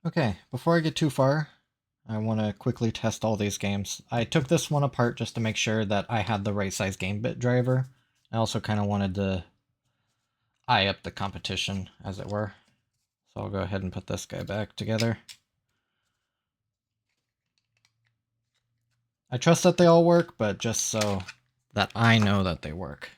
Okay, before I get too far, I want to quickly test all these games. I took this one apart just to make sure that I had the right size game bit driver. I also kind of wanted to eye up the competition, as it were. So I'll go ahead and put this guy back together. I trust that they all work, but just so that I know that they work.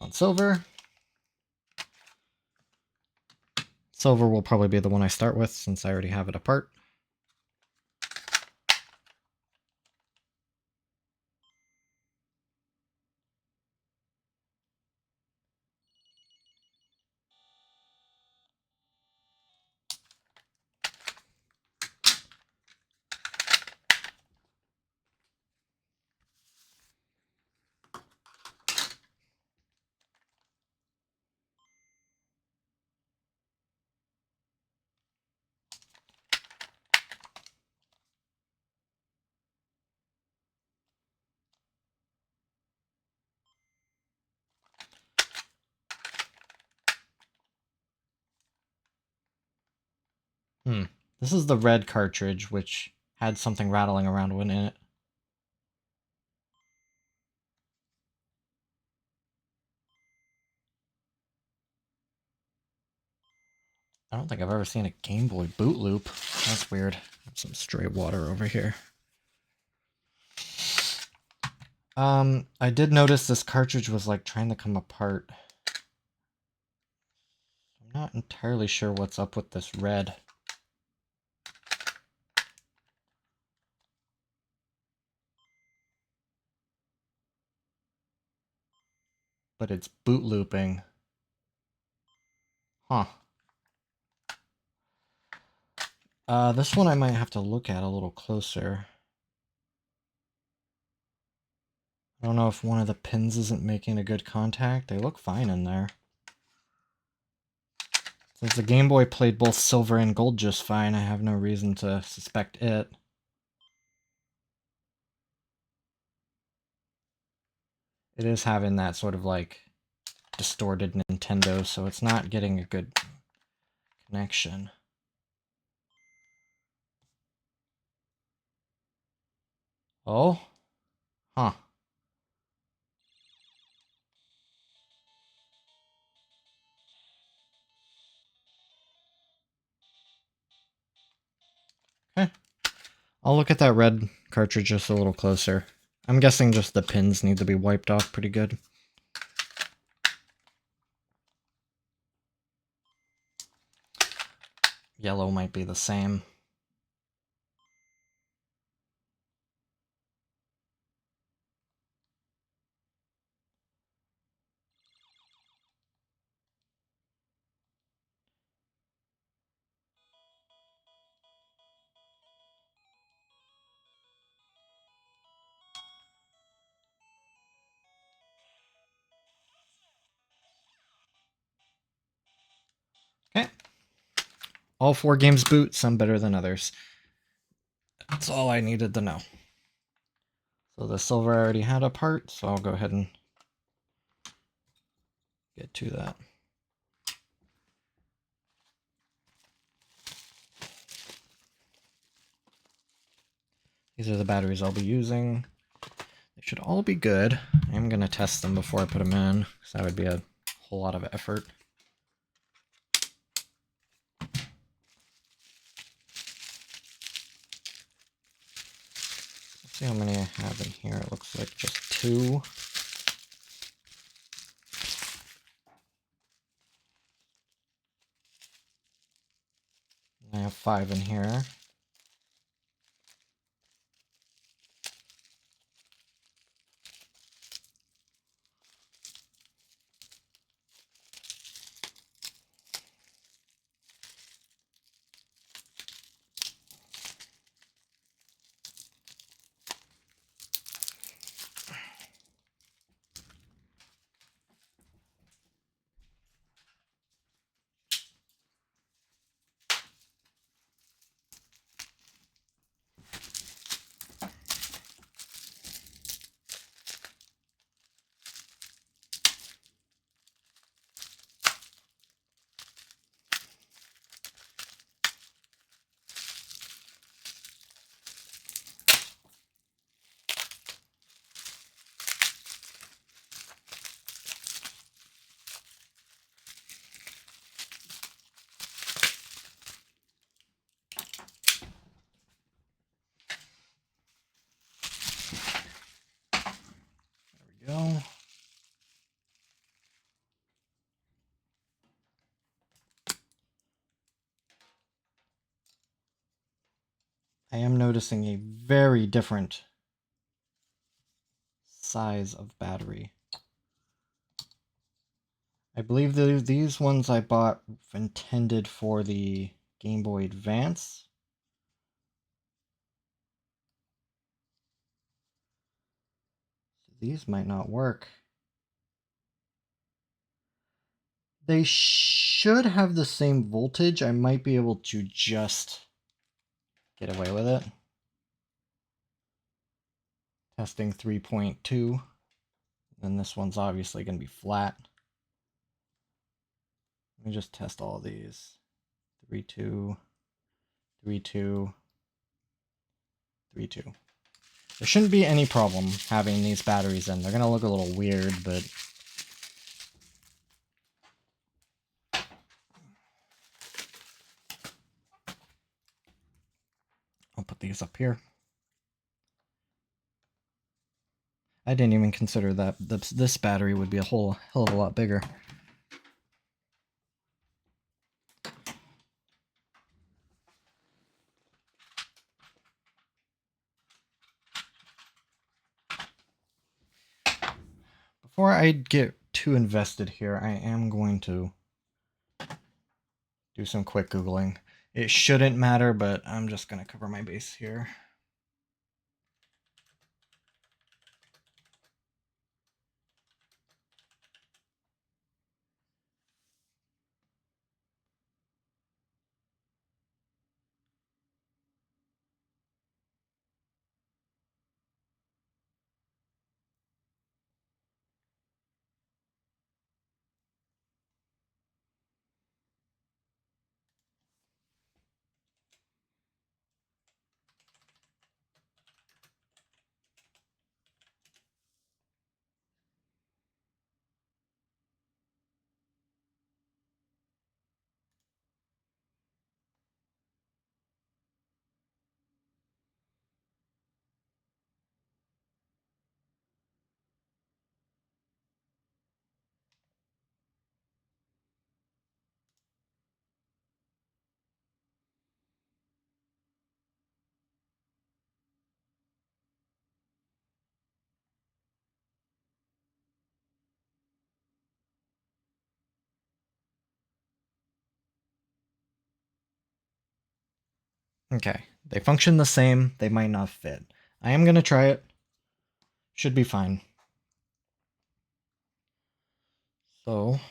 On silver. Silver will probably be the one I start with since I already have it apart. This is the red cartridge, which had something rattling around in it. I don't think I've ever seen a Game Boy boot loop. That's weird. Some stray water over here. I did notice this cartridge was like trying to come apart. I'm not entirely sure what's up with this red. But it's boot looping. Huh. This one I might have to look at a little closer. I don't know if one of the pins isn't making a good contact. They look fine in there. Since the Game Boy played both silver and gold just fine, I have no reason to suspect it. It is having that sort of like distorted Nintendo, so it's not getting a good connection. Oh? Huh. Okay. I'll look at that red cartridge just a little closer. I'm guessing just the pins need to be wiped off pretty good. Yellow might be the same. Okay. All 4 games boot, some better than others. That's all I needed to know. So the silver I already had apart, so I'll go ahead and get to that. These are the batteries I'll be using. They should all be good. I'm going to test them before I put them in, because that would be a whole lot of effort. Let's see how many I have in here. It looks like just 2. I have 5 in here. I am noticing a very different size of battery. I believe these ones I bought intended for the Game Boy Advance. These might not work. They should have the same voltage. I might be able to just get away with it. Testing 3.2. And this one's obviously going to be flat. Let me just test all of these. 3.2, 3.2, 3.2. There shouldn't be any problem having these batteries in. They're going to look a little weird, but I'll put these up here. I didn't even consider that this battery would be a whole hell of a lot bigger. Before I get too invested here, I am going to do some quick Googling. It shouldn't matter, but I'm just going to cover my base here. Okay, they function the same, they might not fit. I am going to try it. Should be fine. So,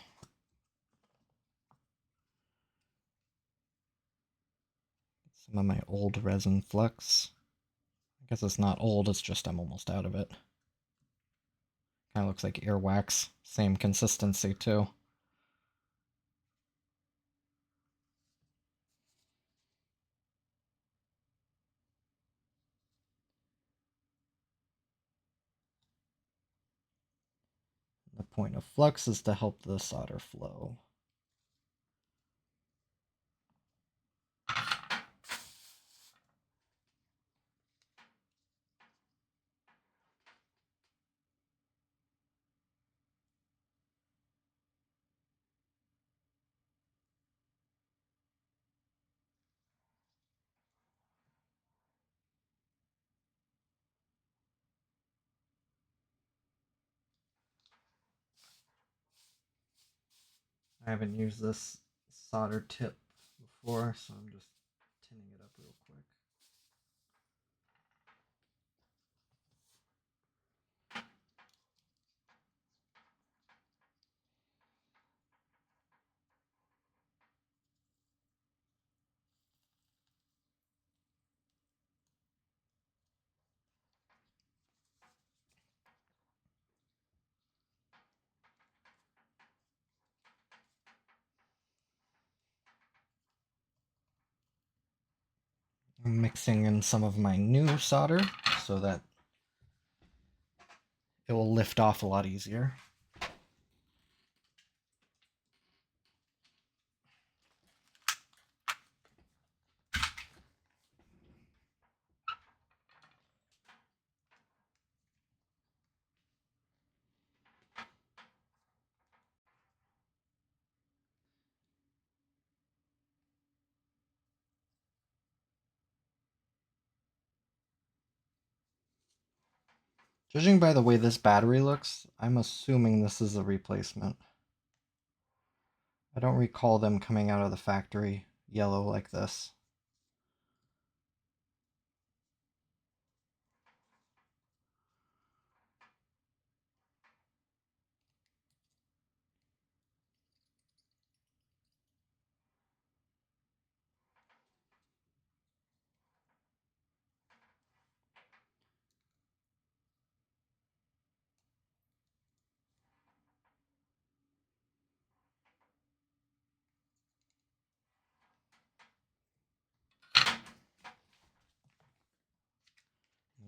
some of my old resin flux. I guess it's not old, it's just I'm almost out of it. Kind of looks like earwax. Same consistency too. The point of flux is to help the solder flow. I haven't used this solder tip before, so I'm just tinning it up real quick. I'm mixing in some of my new solder so that it will lift off a lot easier. Judging by the way this battery looks, I'm assuming this is a replacement. I don't recall them coming out of the factory yellow like this.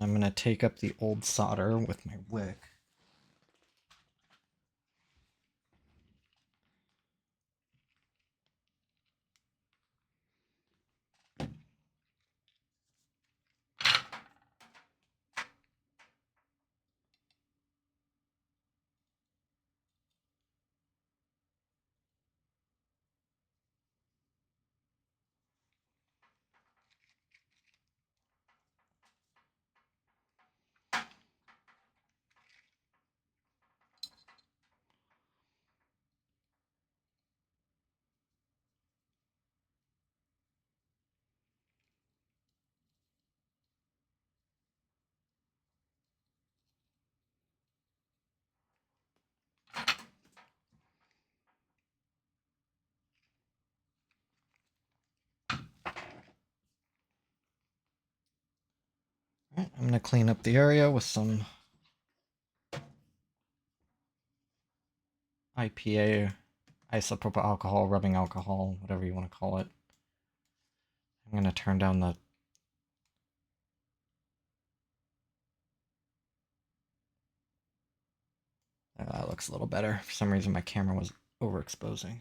I'm going to take up the old solder with my wick. Right, I'm going to clean up the area with some IPA, isopropyl alcohol, rubbing alcohol, whatever you want to call it. I'm going to turn down the that looks a little better. For some reason my camera was overexposing.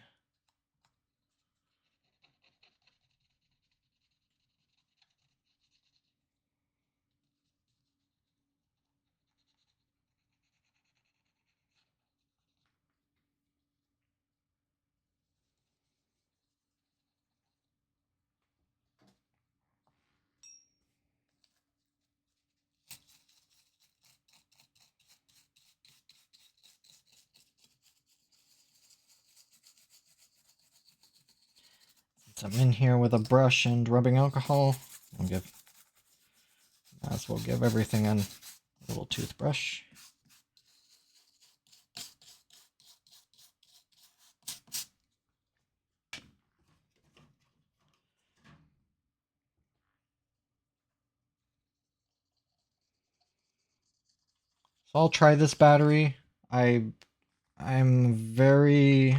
Since I'm in here with a brush and rubbing alcohol, might as well give everything a little toothbrush. So I'll try this battery. I'm very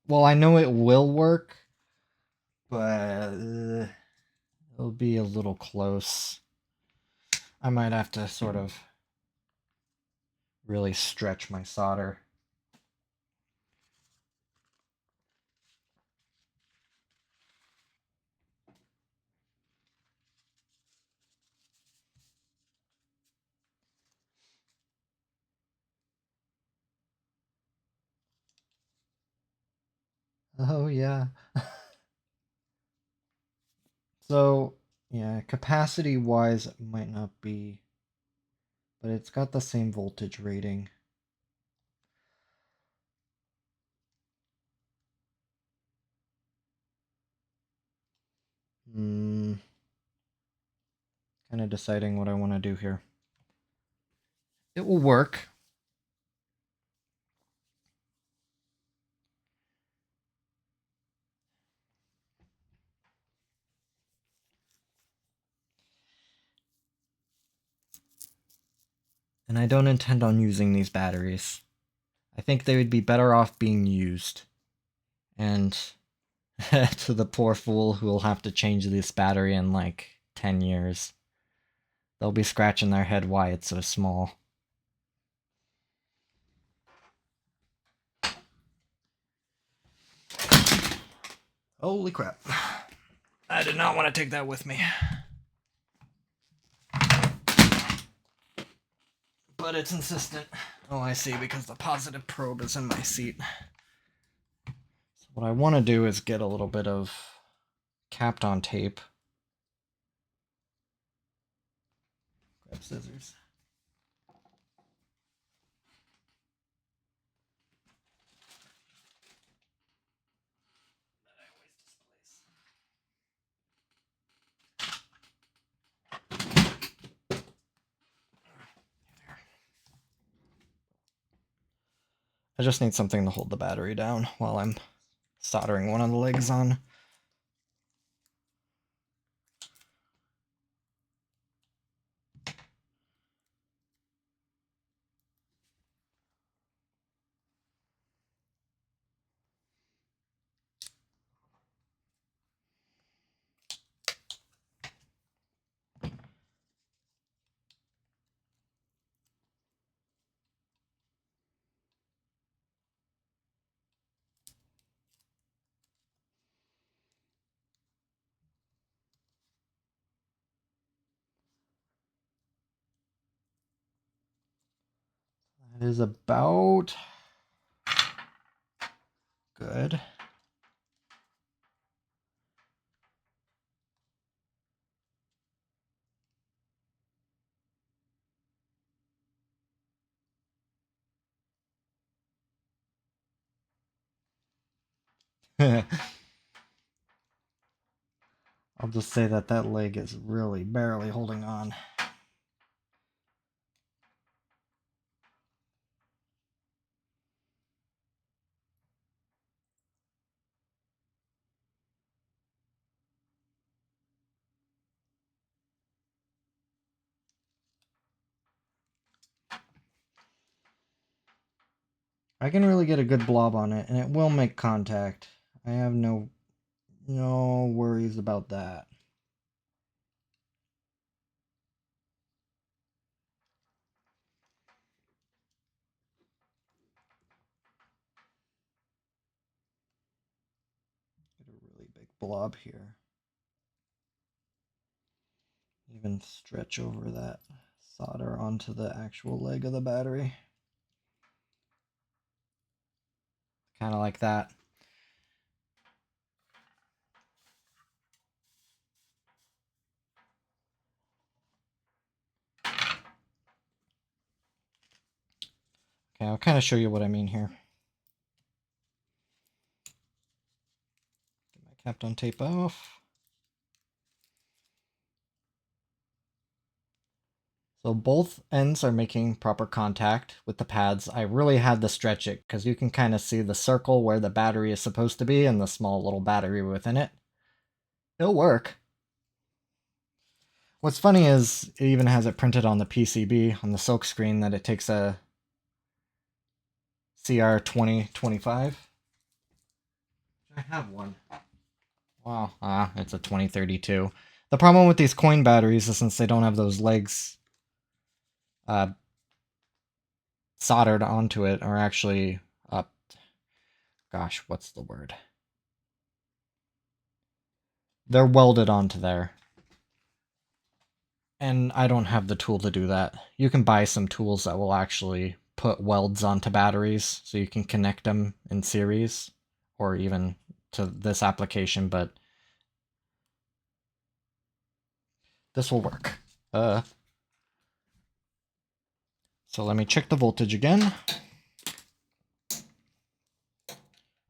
well, I know it will work, but it'll be a little close. I might have to sort of really stretch my solder. Oh yeah. So, yeah, capacity wise it might not be, but it's got the same voltage rating. Hmm. Kind of deciding what I want to do here. It will work. And I don't intend on using these batteries. I think they would be better off being used. And to the poor fool who will have to change this battery in like 10 years. They'll be scratching their head why it's so small. Holy crap. I did not want to take that with me. But it's insistent. Oh, I see, because the positive probe is in my seat. So what I want to do is get a little bit of capped on tape. Grab scissors. I just need something to hold the battery down while I'm soldering one of the legs on. That is about good. I'll just say that that leg is really barely holding on. I can really get a good blob on it, and it will make contact. I have no worries about that. Get a really big blob here. Even stretch over that solder onto the actual leg of the battery. Kind of like that. Okay, I'll kind of show you what I mean here. Get my Kapton tape off. So both ends are making proper contact with the pads. I really had to stretch it because you can kind of see the circle where the battery is supposed to be and the small little battery within it. It'll work. What's funny is it even has it printed on the PCB on the silk screen that it takes a CR2025. I have one. Wow, it's a 2032. The problem with these coin batteries is since they don't have those legs uh, soldered onto it, or actually gosh, what's the word? They're welded onto there. And I don't have the tool to do that. You can buy some tools that will actually put welds onto batteries so you can connect them in series or even to this application, but this will work. So let me check the voltage again.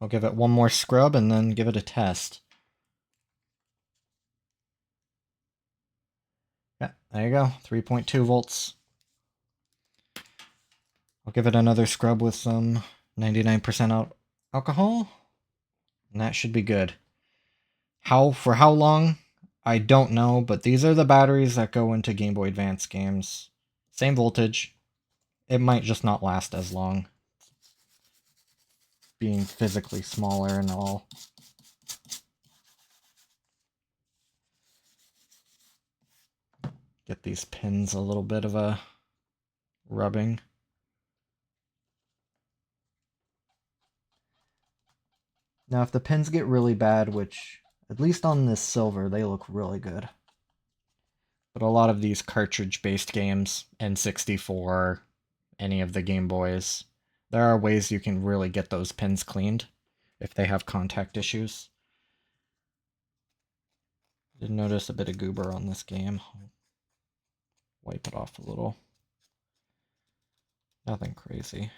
I'll give it one more scrub and then give it a test. Yeah, there you go, 3.2 volts. I'll give it another scrub with some 99% alcohol, and that should be good. For how long? I don't know, but these are the batteries that go into Game Boy Advance games. Same voltage. It might just not last as long, being physically smaller and all. Get these pins a little bit of a rubbing. Now, if the pins get really bad, which, at least on this silver, they look really good. But a lot of these cartridge-based games, N64, any of the Game Boys, there are ways you can really get those pins cleaned if they have contact issues. Did notice a bit of goober on this game. Wipe it off a little. Nothing crazy.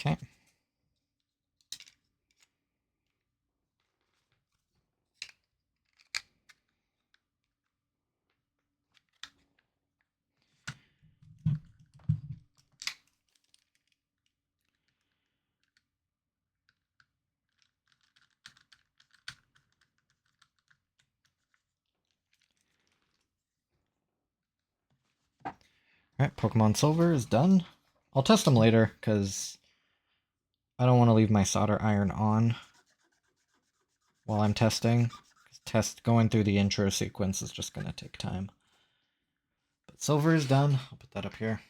Okay. Alright, Pokemon Silver is done. I'll test them later, because I don't want to leave my solder iron on while I'm testing. Going through the intro sequence is just going to take time. But Silver is done. I'll put that up here.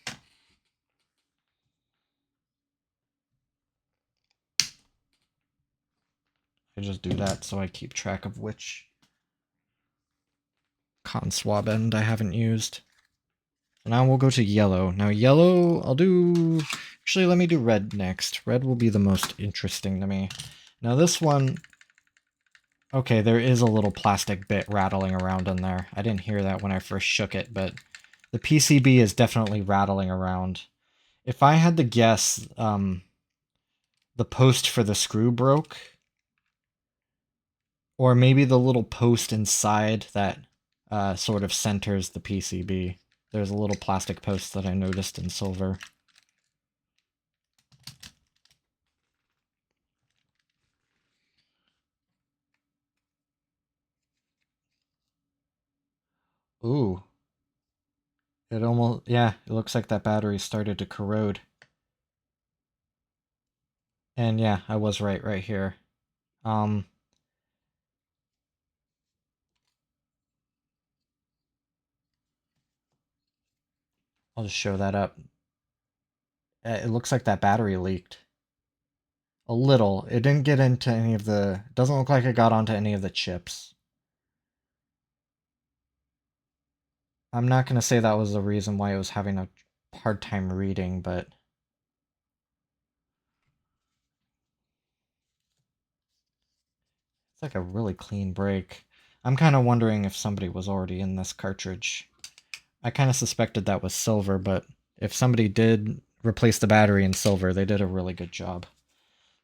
I just do that so I keep track of which cotton swab end I haven't used. So now we'll go to yellow. Now yellow, I'll do... Actually, let me do red next. Red will be the most interesting to me. Now this one... Okay, there is a little plastic bit rattling around in there. I didn't hear that when I first shook it, but the PCB is definitely rattling around. If I had to guess, the post for the screw broke. Or maybe the little post inside that sort of centers the PCB. There's a little plastic post that I noticed in silver. Ooh. It almost, yeah, it looks like that battery started to corrode. And yeah, I was right here. I'll just show that up. It looks like that battery leaked. A little. It didn't get into any of the... Doesn't look like it got onto any of the chips. I'm not going to say that was the reason why it was having a hard time reading, but... It's like a really clean break. I'm kind of wondering if somebody was already in this cartridge. I kind of suspected that was silver, but if somebody did replace the battery in silver, they did a really good job.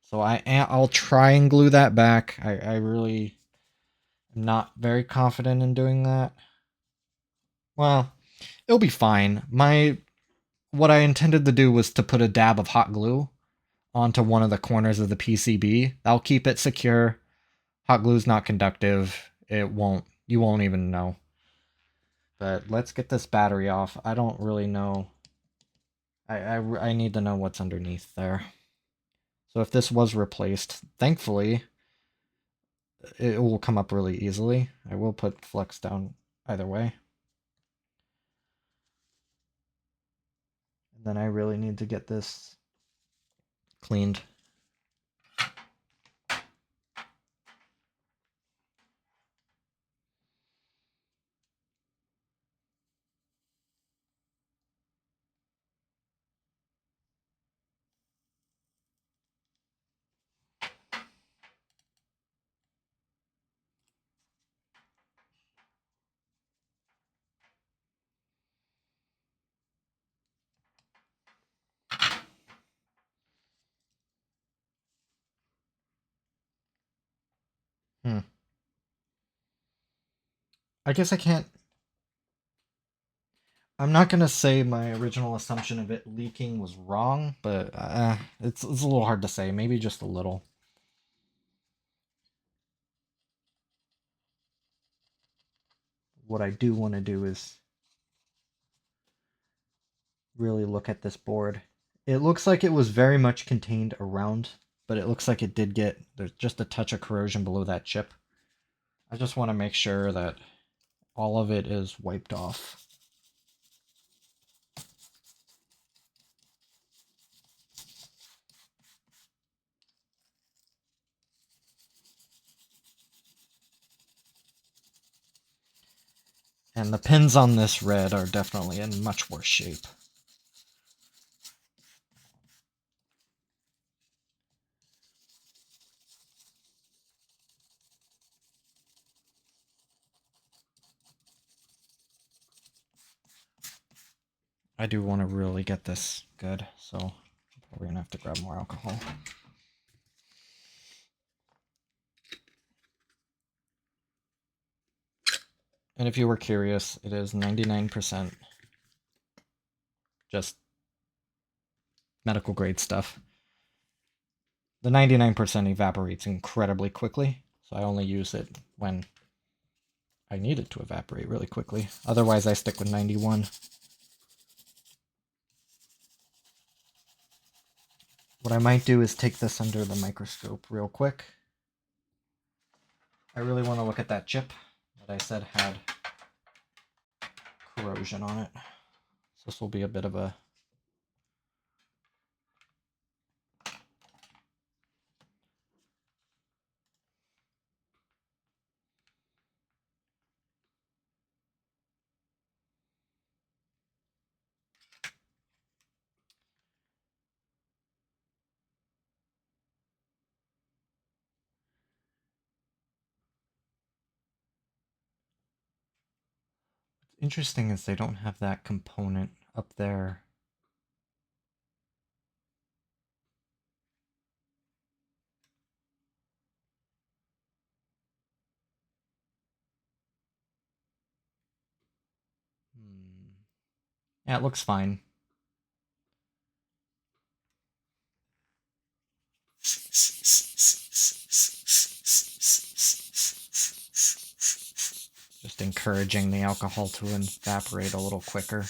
So I'll try and glue that back. I really am not very confident in doing that. Well, it'll be fine. What I intended to do was to put a dab of hot glue onto one of the corners of the PCB. That'll keep it secure. Hot glue's not conductive. You won't even know. But let's get this battery off. I don't really know. I need to know what's underneath there. So if this was replaced, thankfully, it will come up really easily. I will put flux down either way. And then I really need to get this cleaned. I guess I can't... I'm not going to say my original assumption of it leaking was wrong, but it's a little hard to say. Maybe just a little. What I do want to do is really look at this board. It looks like it was very much contained around, but it looks like it did get... There's just a touch of corrosion below that chip. I just want to make sure that all of it is wiped off. And the pins on this red are definitely in much worse shape. I do want to really get this good, so we're gonna have to grab more alcohol. And if you were curious, it is 99% just medical grade stuff. The 99% evaporates incredibly quickly, so I only use it when I need it to evaporate really quickly. Otherwise, I stick with 91. What I might do is take this under the microscope real quick. I really want to look at that chip that I said had corrosion on it. So this will be a bit of a... What's interesting is they don't have that component up there. Yeah, it looks fine. Just encouraging the alcohol to evaporate a little quicker.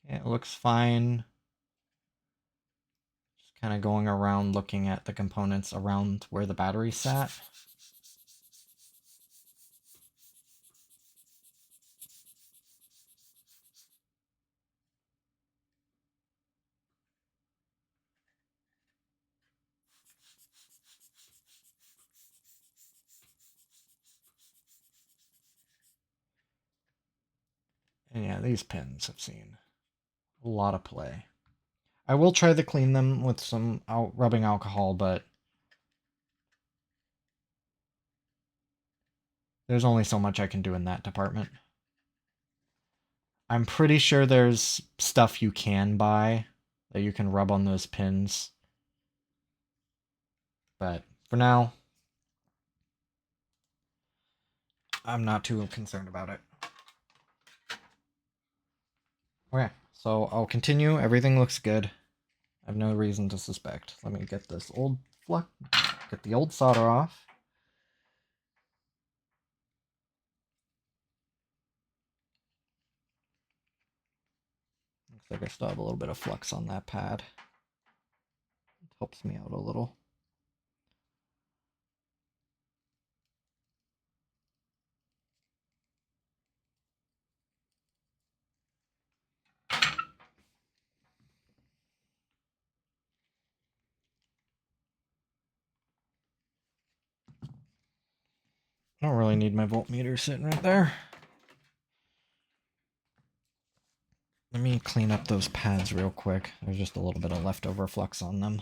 Okay, it looks fine. Just kind of going around looking at the components around where the battery sat. And yeah, these pins have seen a lot of play. I will try to clean them with some rubbing alcohol, but there's only so much I can do in that department. I'm pretty sure there's stuff you can buy that you can rub on those pins. But for now, I'm not too concerned about it. Okay, so I'll continue. Everything looks good. I have no reason to suspect. Let me get this old get the old solder off. Looks like I still have a little bit of flux on that pad. It helps me out a little. I don't really need my voltmeter sitting right there. Let me clean up those pads real quick. There's just a little bit of leftover flux on them.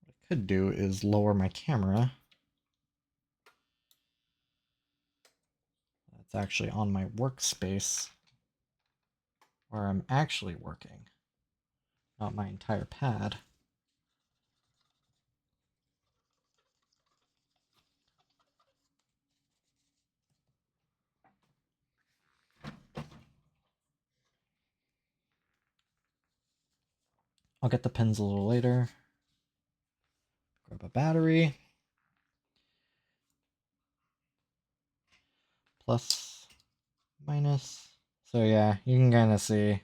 What I could do is lower my camera. That's actually on my workspace where I'm actually working, not my entire pad. I'll get the pins a little later. Grab a battery. Plus, minus. So yeah, you can kind of see.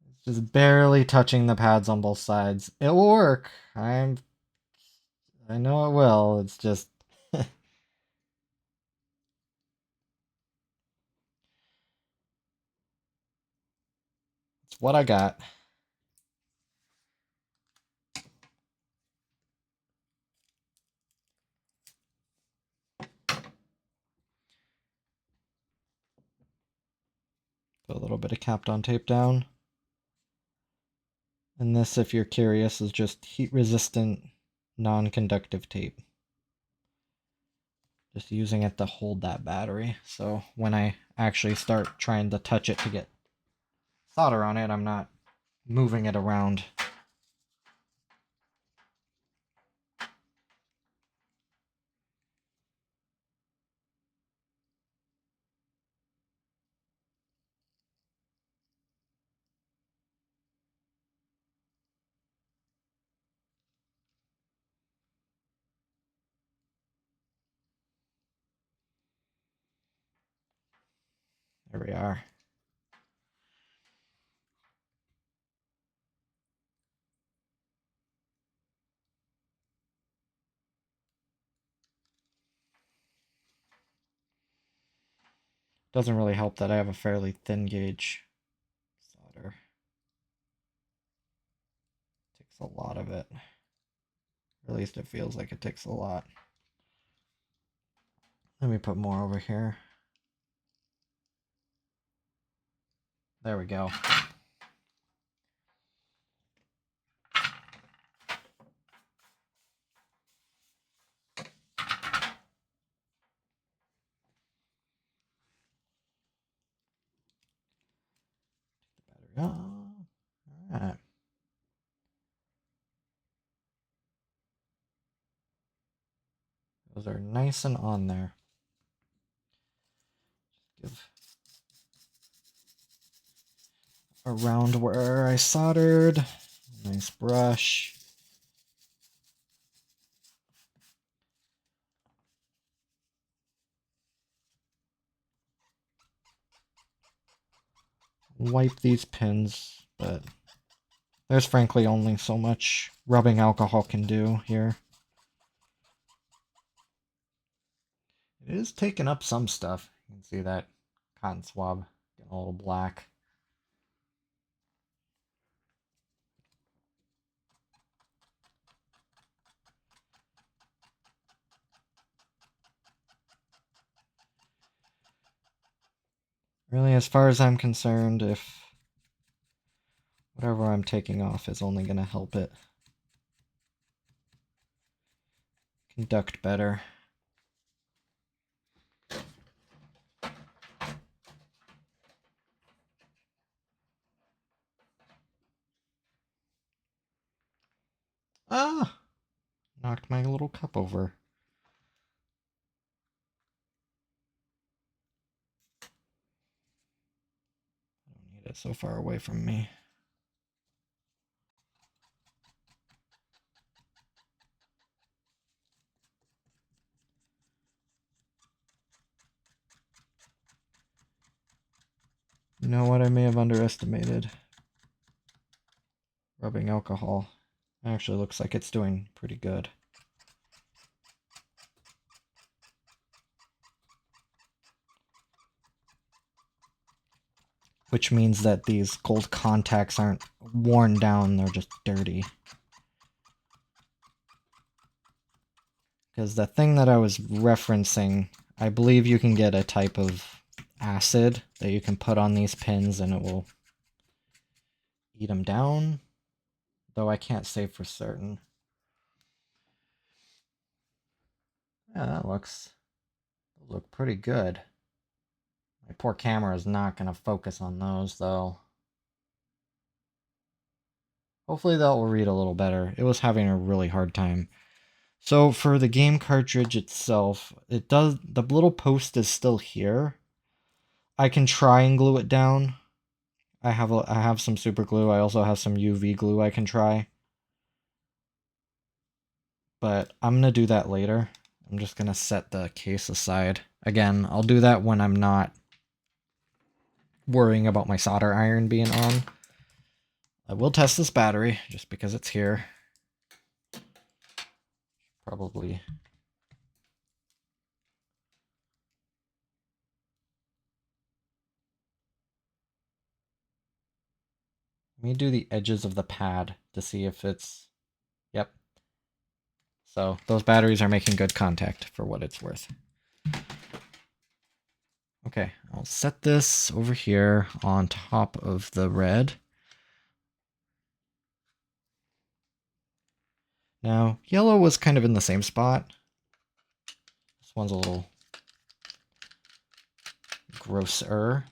It's just barely touching the pads on both sides. It will work. I know it will. It's just It's what I got. Put a little bit of Kapton tape down. And this, if you're curious, is just heat-resistant, non-conductive tape. Just using it to hold that battery. So when I actually start trying to touch it to get solder on it, I'm not moving it around. There we are. Doesn't really help that I have a fairly thin gauge solder. Takes a lot of it. Or at least it feels like it takes a lot. Let me put more over here. There we go. Battery on. All right. Those are nice and on there. Give around where I soldered. Nice brush. Wipe these pins, but there's frankly only so much rubbing alcohol can do here. It is taking up some stuff. You can see that cotton swab getting a little black. Really, as far as I'm concerned, if whatever I'm taking off is only going to help it conduct better. Ah! Knocked my little cup over. I don't need it so far away from me. You know what? I may have underestimated rubbing alcohol. Actually looks like it's doing pretty good. Which means that these gold contacts aren't worn down, they're just dirty. Because the thing that I was referencing, I believe you can get a type of acid that you can put on these pins and it will eat them down. Though I can't say for certain. Yeah, that looks pretty good. My poor camera is not going to focus on those, though. Hopefully that will read a little better. It was having a really hard time. So for the game cartridge itself, it does, the little post is still here. I can try and glue it down. I have some super glue. I also have some UV glue I can try. But I'm going to do that later. I'm just going to set the case aside. Again, I'll do that when I'm not worrying about my solder iron being on. I will test this battery just because it's here. Probably. Let me do the edges of the pad to see if it's... Yep. So those batteries are making good contact for what it's worth. Okay, I'll set this over here on top of the red. Now, yellow was kind of in the same spot. This one's a little grosser,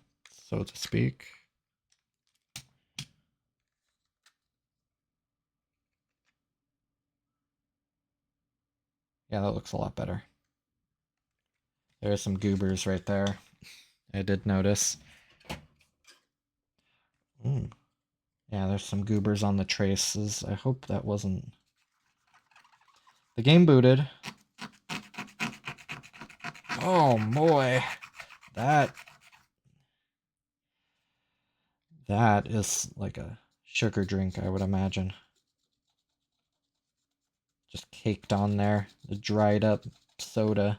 so to speak. Yeah, that looks a lot better. There's some goobers right there. I did notice. Yeah, there's some goobers on the traces. I hope that wasn't... The game booted. Oh boy. That is like a sugar drink, I would imagine. Just caked on there. The dried up soda.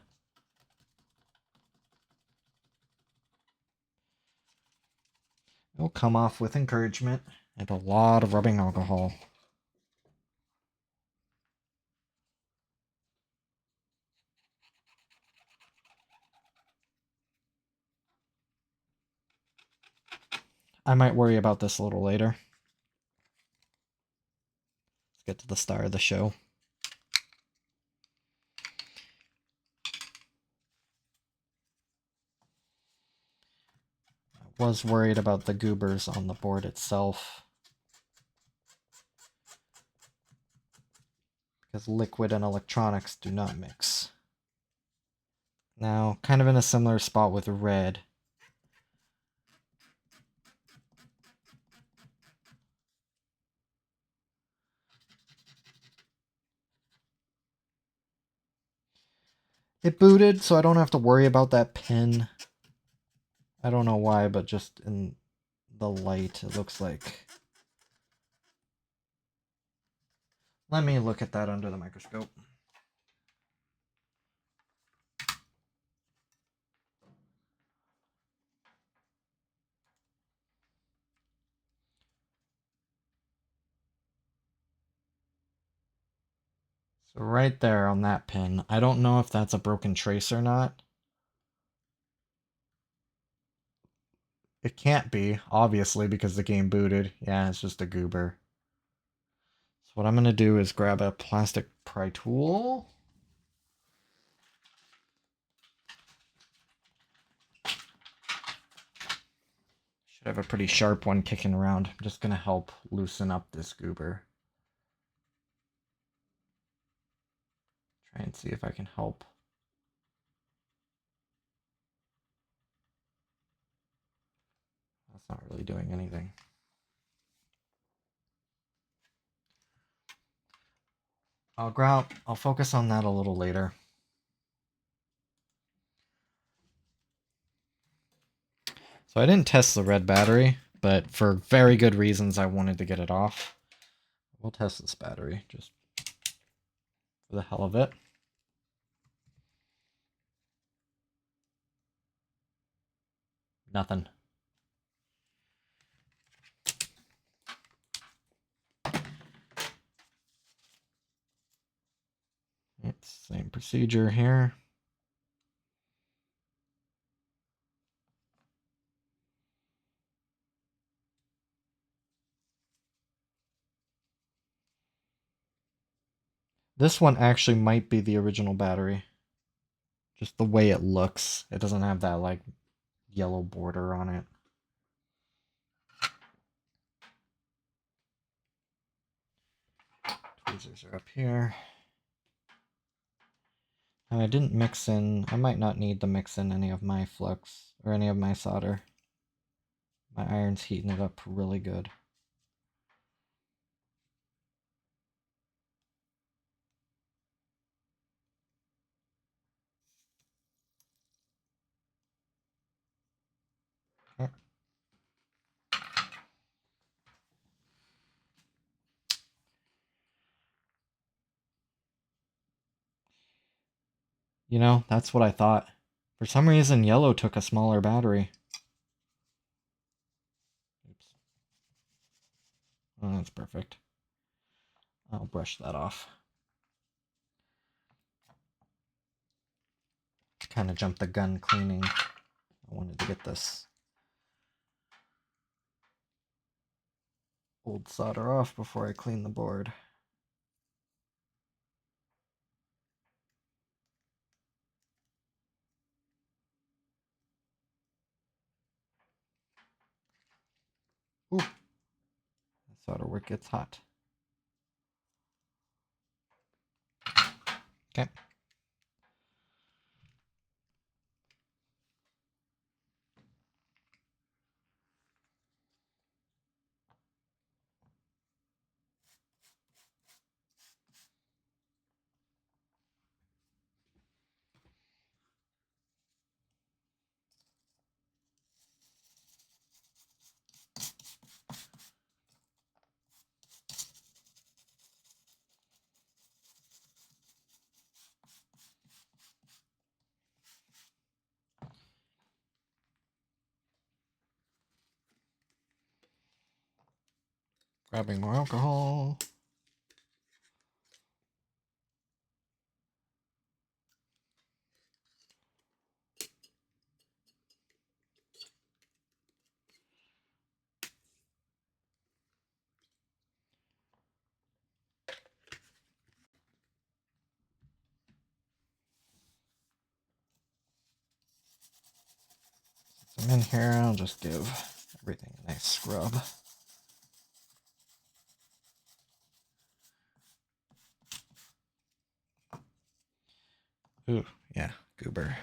It'll come off with encouragement and a lot of rubbing alcohol. I might worry about this a little later. Let's get to the star of the show. I was worried about the goobers on the board itself, because liquid and electronics do not mix. Now, kind of in a similar spot with red. It booted, so I don't have to worry about that pin. I don't know why, but just in the light, it looks like... Let me look at that under the microscope. So right there on that pin, I don't know if that's a broken trace or not. It can't be, obviously, because the game booted. Yeah, it's just a goober. So what I'm going to do is grab a plastic pry tool. Should have a pretty sharp one kicking around. I'm just going to help loosen up this goober. Try and see if I can help. That's not really doing anything. I'll focus on that a little later. So I didn't test the red battery, but for very good reasons I wanted to get it off. We'll test this battery just for the hell of it. Nothing. It's same procedure here. This one actually might be the original battery. Just the way it looks. It doesn't have that like yellow border on it. Tweezers are up here. And I didn't mix in, I might not need to mix in any of my flux or any of my solder. My iron's heating it up really good. Okay. You know, that's what I thought. For some reason, yellow took a smaller battery. Oops. Oh, that's perfect. I'll brush that off. Kind of jumped the gun cleaning. I wanted to get this old solder off before I clean the board. Ooh, that solder work gets hot. Okay. Grabbing more alcohol. Since I'm in here, I'll just give everything a nice scrub. Ooh, yeah, goober.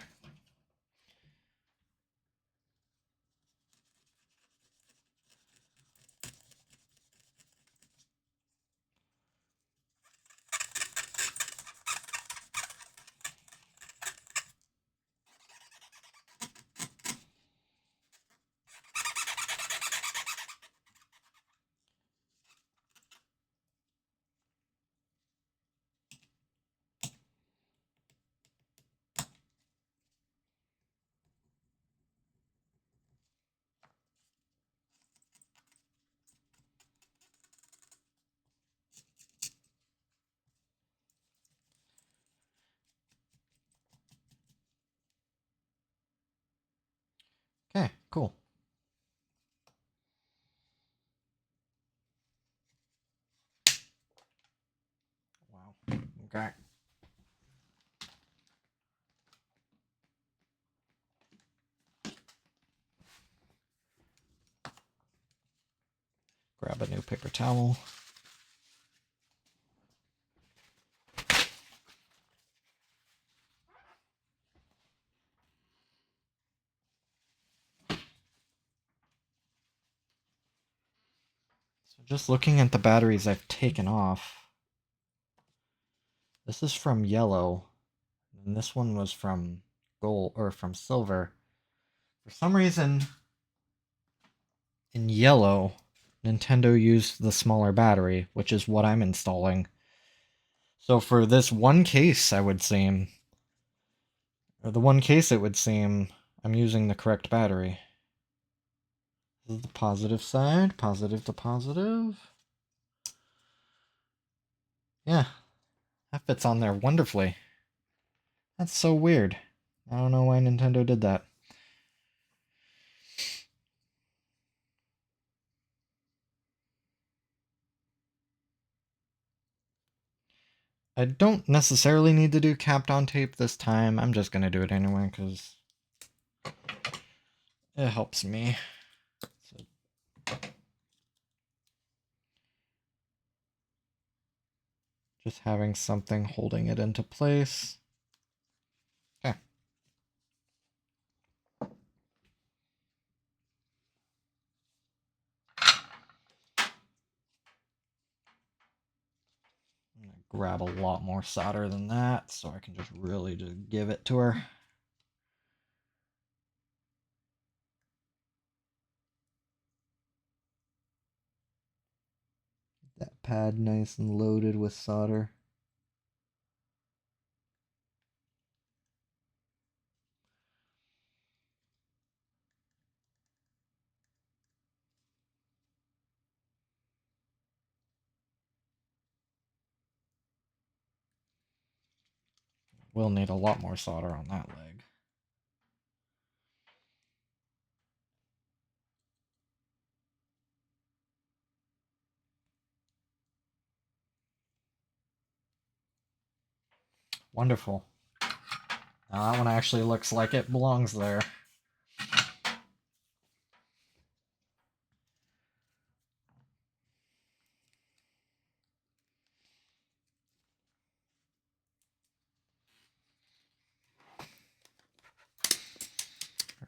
Okay, cool. Wow. Okay. Grab a new paper towel. So just looking at the batteries I've taken off, this is from yellow, and this one was from gold or from silver. For some reason, in yellow, Nintendo used the smaller battery, which is what I'm installing. So for this one case, I would seem, or the one case it would seem, I'm using the correct battery. This is the positive side, positive to positive. Yeah, that fits on there wonderfully. That's so weird. I don't know why Nintendo did that. I don't necessarily need to do capped on tape this time. I'm just going to do it anyway because it helps me. So just having something holding it into place. Okay. I'm going to grab a lot more solder than that so I can just really just give it to her. That pad nice and loaded with solder. We'll need a lot more solder on that leg. Wonderful. Now that one actually looks like it belongs there.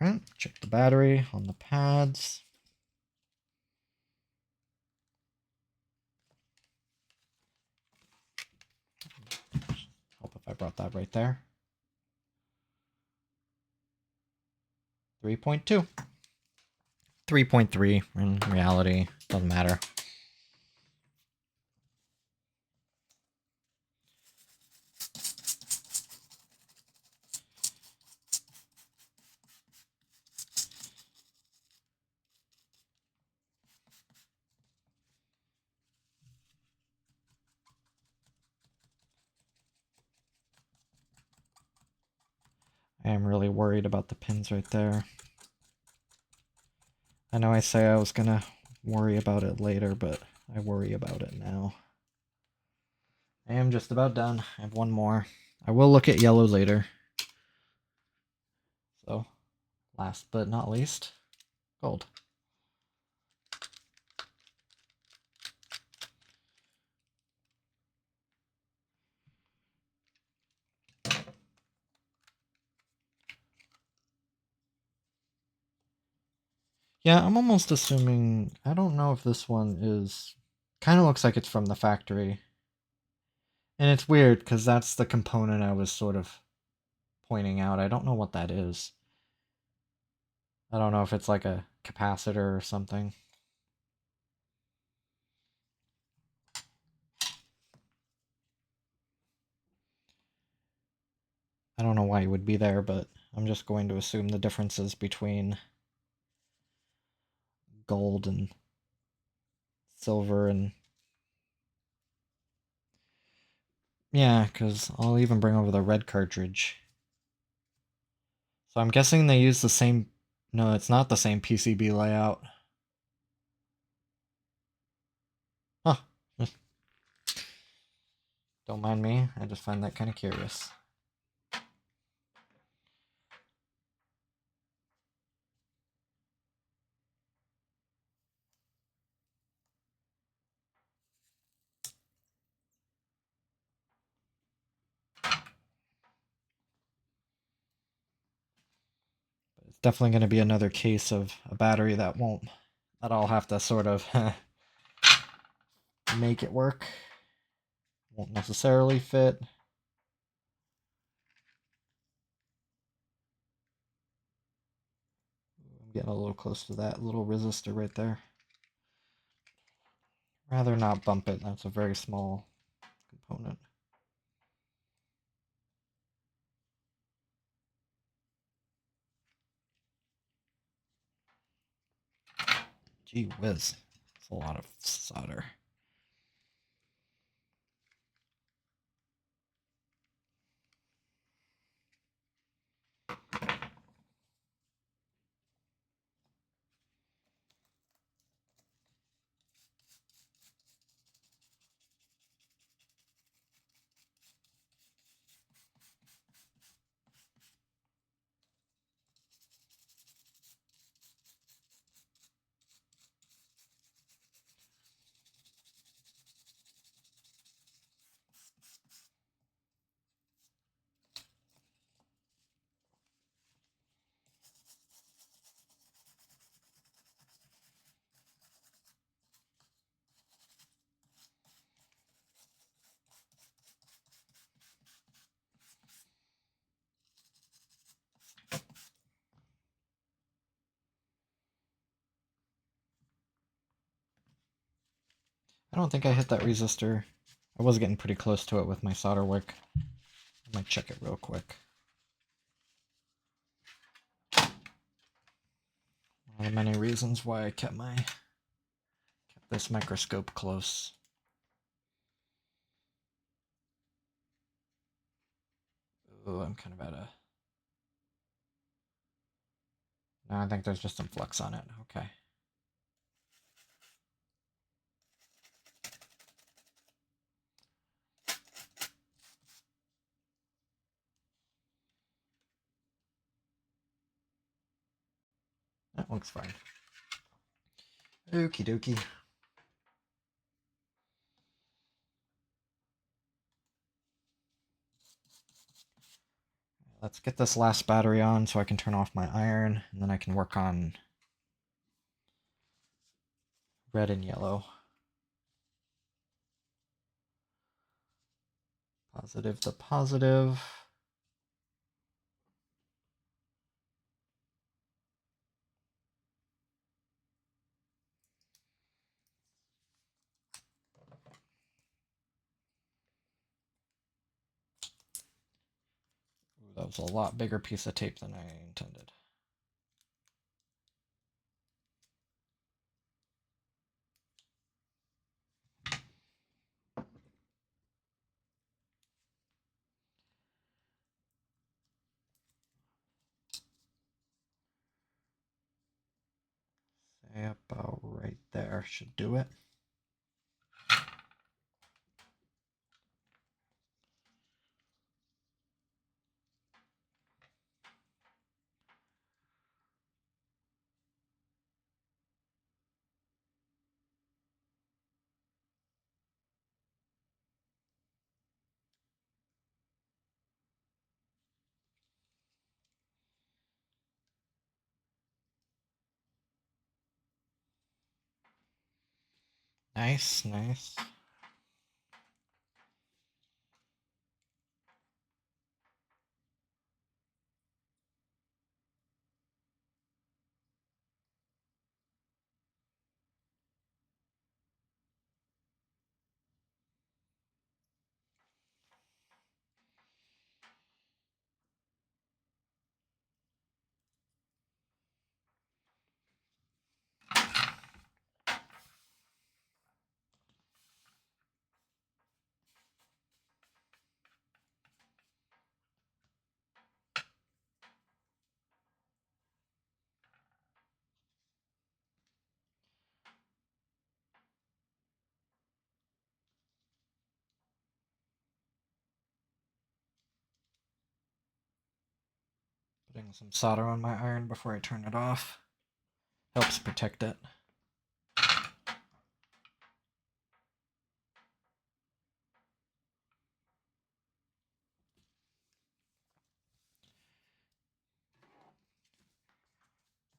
Alright, check the battery on the pads. Hope if I brought that right there. 3.2. 3.3 in reality, doesn't matter. I am really worried about the pins right there. I know I say I was gonna worry about it later, but I worry about it now. I am just about done. I have one more. I will look at yellow later. So, last but not least, gold. Yeah, I'm almost assuming, I don't know if this one is, kind of looks like it's from the factory. And it's weird, because that's the component I was sort of pointing out. I don't know what that is. I don't know if it's like a capacitor or something. I don't know why it would be there, but I'm just going to assume the differences between gold and silver and... Yeah, because I'll even bring over the red cartridge. So I'm guessing they use the same... No, it's not the same PCB layout. Huh. Don't mind me, I just find that kind of curious. It's definitely going to be another case of a battery that I'll have to sort of make it work. Won't necessarily fit. I'm getting a little close to that little resistor right there. Rather not bump it, that's a very small component. Gee whiz, that's a lot of solder. I don't think I hit that resistor. I was getting pretty close to it with my solder wick. I might check it real quick. One of the many reasons why I kept this microscope close. Oh, I'm kind of at a... No, I think there's just some flux on it. Okay. That looks fine. Okie dokie. Let's get this last battery on so I can turn off my iron, and then I can work on red and yellow. Positive to positive. Ooh, that was a lot bigger piece of tape than I intended. Say about right there should do it. Nice, nice. Putting some solder on my iron before I turn it off. Helps protect it.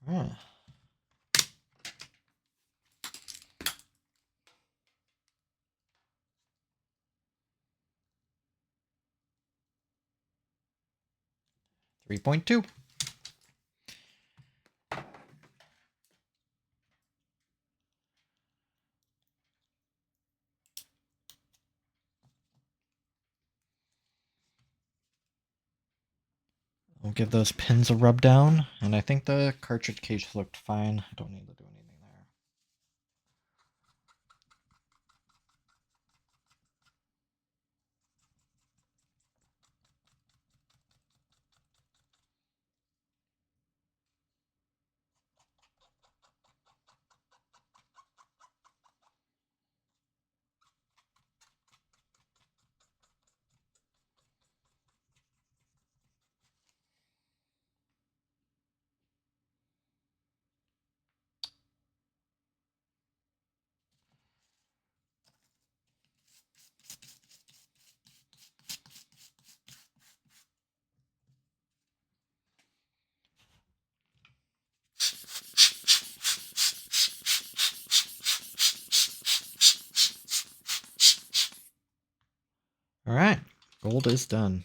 Hmm. 3.2. We'll give those pins a rub down, and I think the cartridge case looked fine. I don't need to do anything there. All right, gold is done.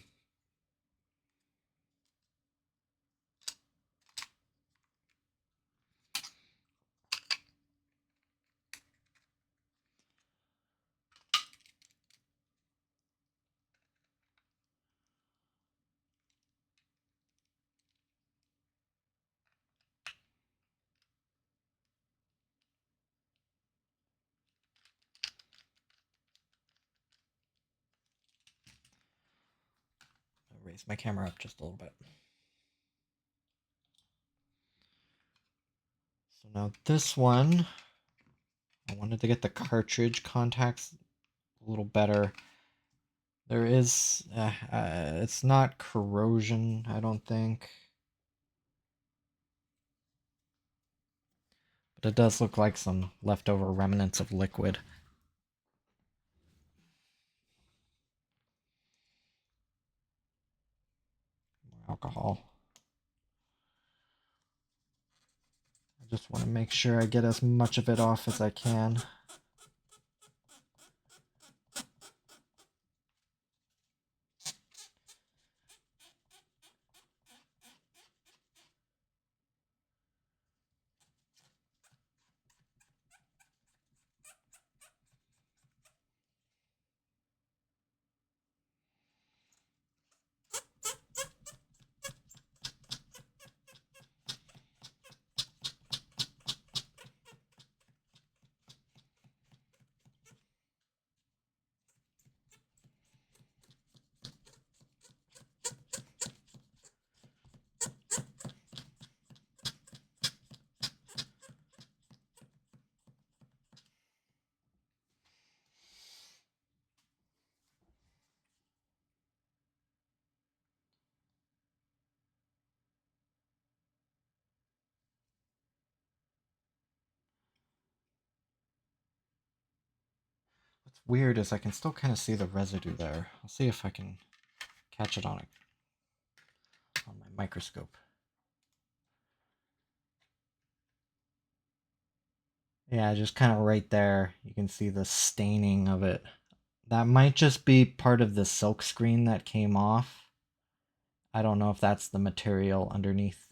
raise my camera up just a little bit. So now this one, I wanted to get the cartridge contacts a little better. There is, it's not corrosion, I don't think. But it does look like some leftover remnants of liquid. More alcohol. I just want to make sure I get as much of it off as I can. What's weird is I can still kind of see the residue there. I'll see if I can catch it on my microscope. Yeah, just kind of right there, you can see the staining of it. That might just be part of the silk screen that came off. I don't know if that's the material underneath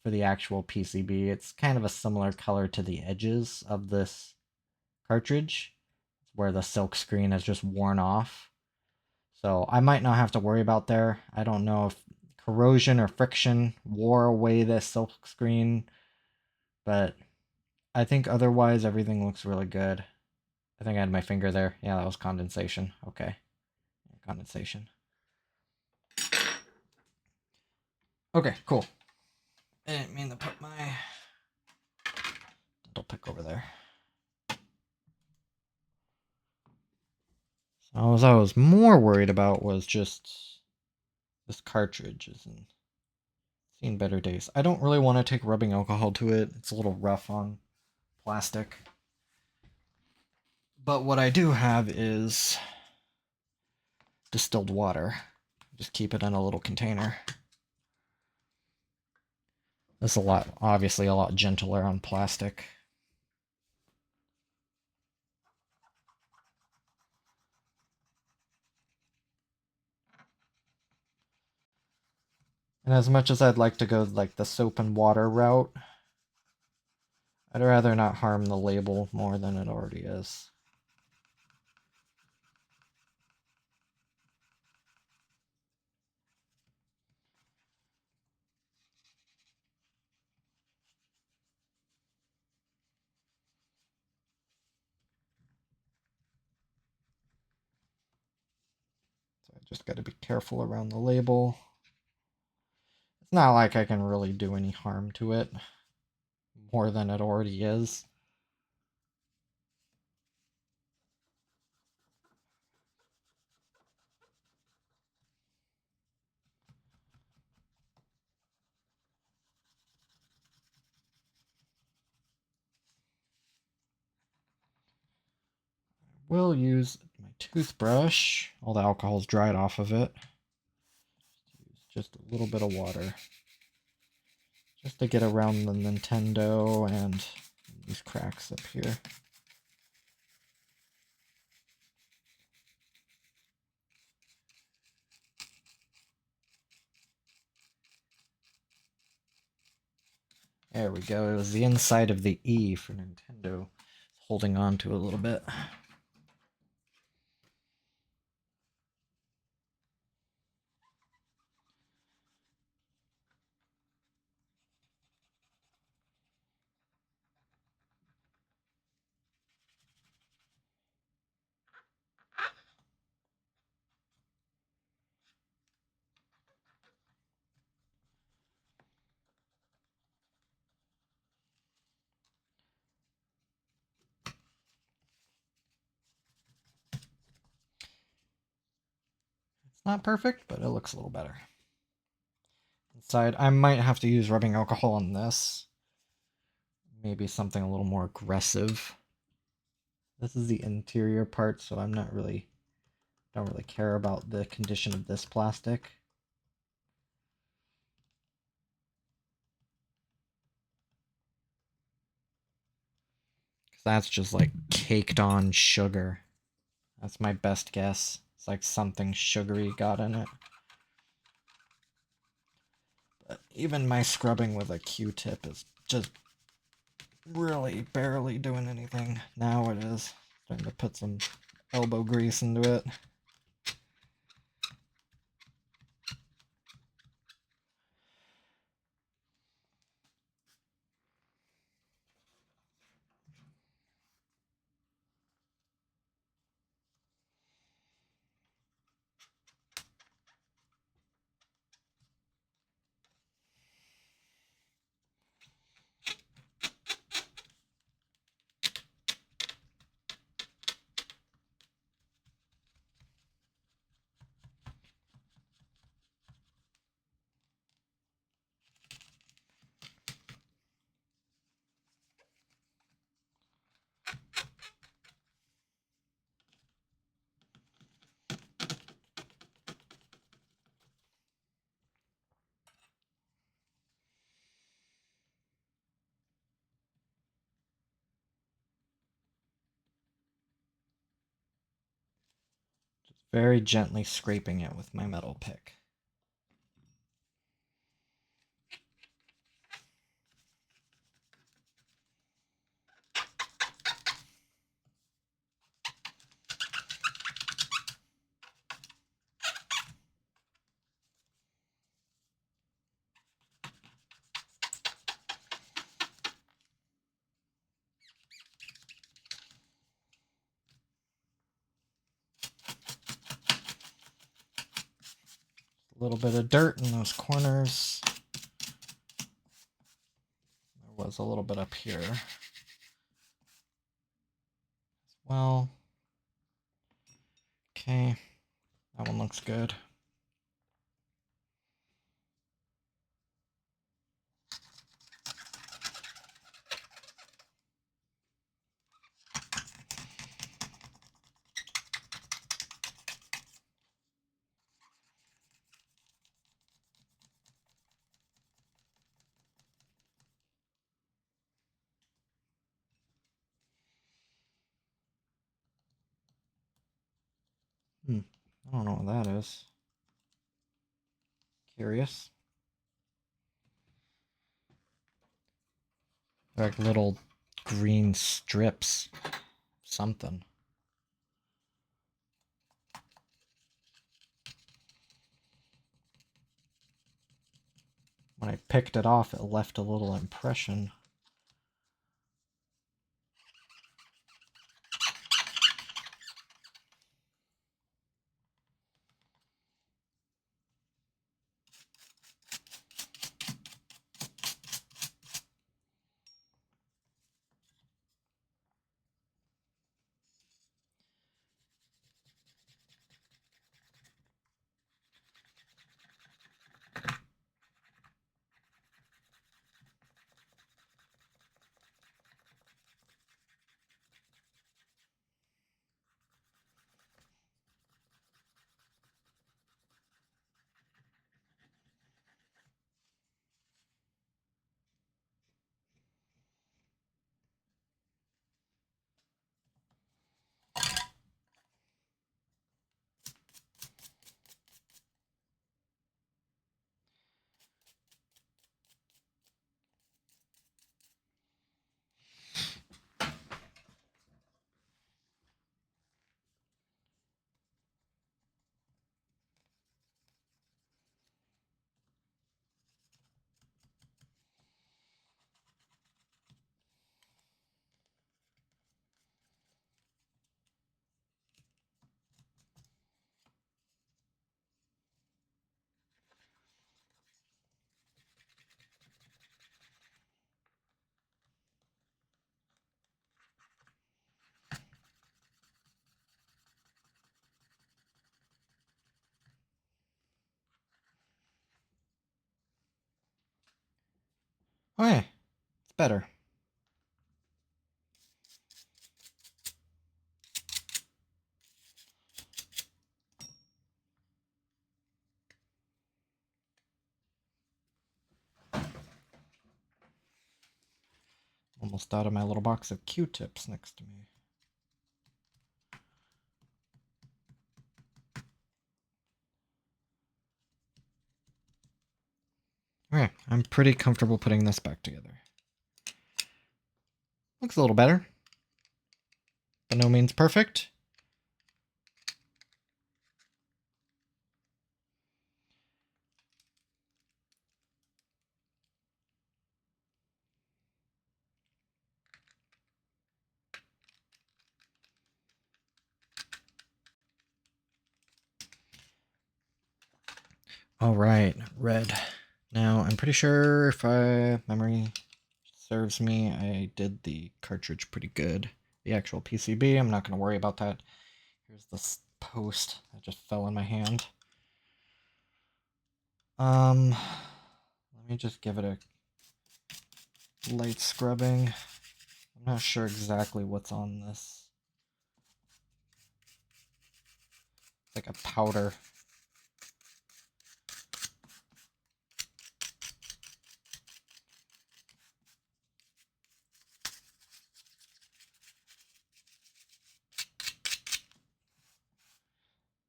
for the actual PCB. It's kind of a similar color to the edges of this cartridge, where the silk screen has just worn off. So I might not have to worry about there. I don't know if corrosion or friction wore away this silk screen, but I think otherwise everything looks really good. I think I had my finger there. Yeah, that was condensation. Okay. Condensation. Okay, cool. I didn't mean to put my dental pick over there. So what I was more worried about was just this cartridge isn't seen better days. I don't really want to take rubbing alcohol to it. It's a little rough on plastic. But what I do have is distilled water. Just keep it in a little container. It's obviously a lot gentler on plastic. And as much as I'd like to go like the soap and water route, I'd rather not harm the label more than it already is. So I just got to be careful around the label. It's not like I can really do any harm to it more than it already is. Will use my toothbrush. All the alcohol's dried off of it. Just a little bit of water. Just to get around the Nintendo and these cracks up here. There we go. It was the inside of the E for Nintendo. Holding on to a little bit. Not perfect, but it looks a little better. Inside, I might have to use rubbing alcohol on this. Maybe something a little more aggressive. This is the interior part, so I'm not really, don't really care about the condition of this plastic. That's just like caked on sugar. That's my best guess. It's like something sugary got in it. But even my scrubbing with a Q-tip is just really barely doing anything. Now it is. Starting to put some elbow grease into it. Very gently scraping it with my metal pick. A little bit of dirt in those corners. There was a little bit up here as well. Okay, that one looks good. I don't know what that is. Curious. They're like little green strips. Something. When I picked it off, it left a little impression. Okay, it's better. Almost out of my little box of Q-tips next to me. Okay, I'm pretty comfortable putting this back together. Looks a little better. By no means perfect. All right, red. Now, I'm pretty sure if memory serves me, I did the cartridge pretty good. The actual PCB, I'm not going to worry about that. Here's this post that just fell in my hand. Let me just give it a light scrubbing. I'm not sure exactly what's on this. It's like a powder.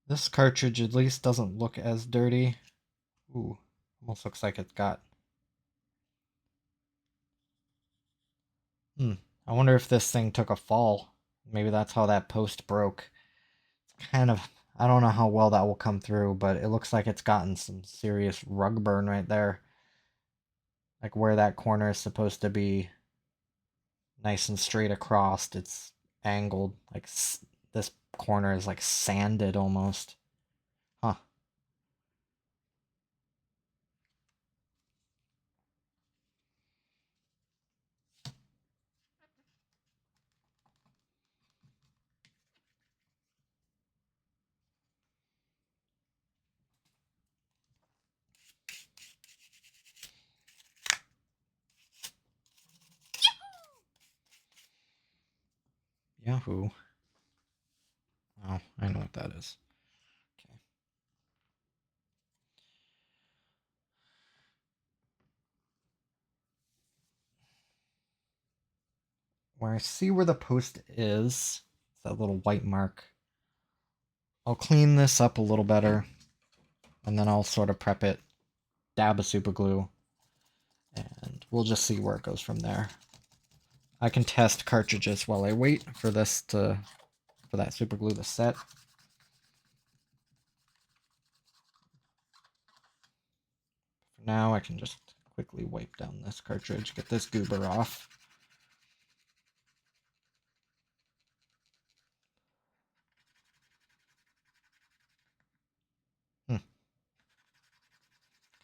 This cartridge at least doesn't look as dirty. Ooh, almost looks like it's got... I wonder if this thing took a fall. Maybe that's how that post broke. It's kind of... I don't know how well that will come through, but it looks like it's gotten some serious rug burn right there. Like where that corner is supposed to be nice and straight across, it's angled. Like this corner is like sanded almost. Huh. Yahoo. Oh, I know what that is. Okay. Where I see where the post is, that little white mark. I'll clean this up a little better, and then I'll sort of prep it, dab a super glue, and we'll just see where it goes from there. I can test cartridges while I wait for this to, for that super glue to set. For now, I can just quickly wipe down this cartridge, get this goober off.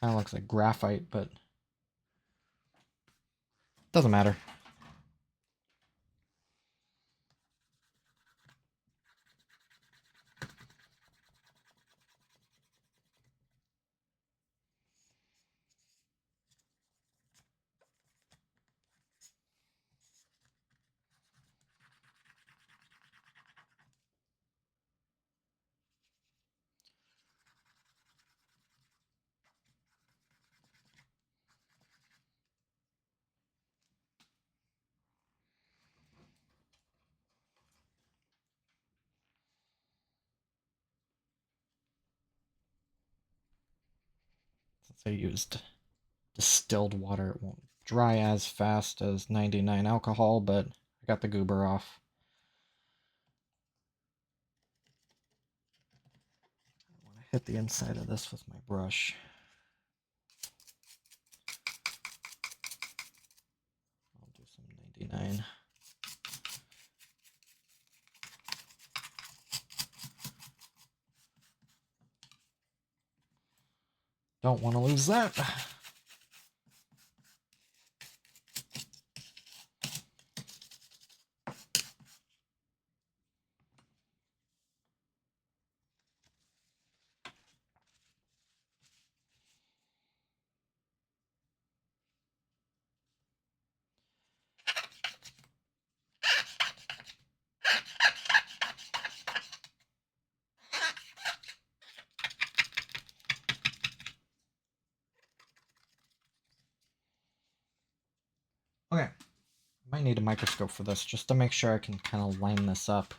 Kind of looks like graphite, but doesn't matter. Since I used distilled water, it won't dry as fast as 99 alcohol, but I got the goober off. I want to hit the inside of this with my brush. I'll do some 99. Don't want to lose that. Okay, might need a microscope for this just to make sure I can kind of line this up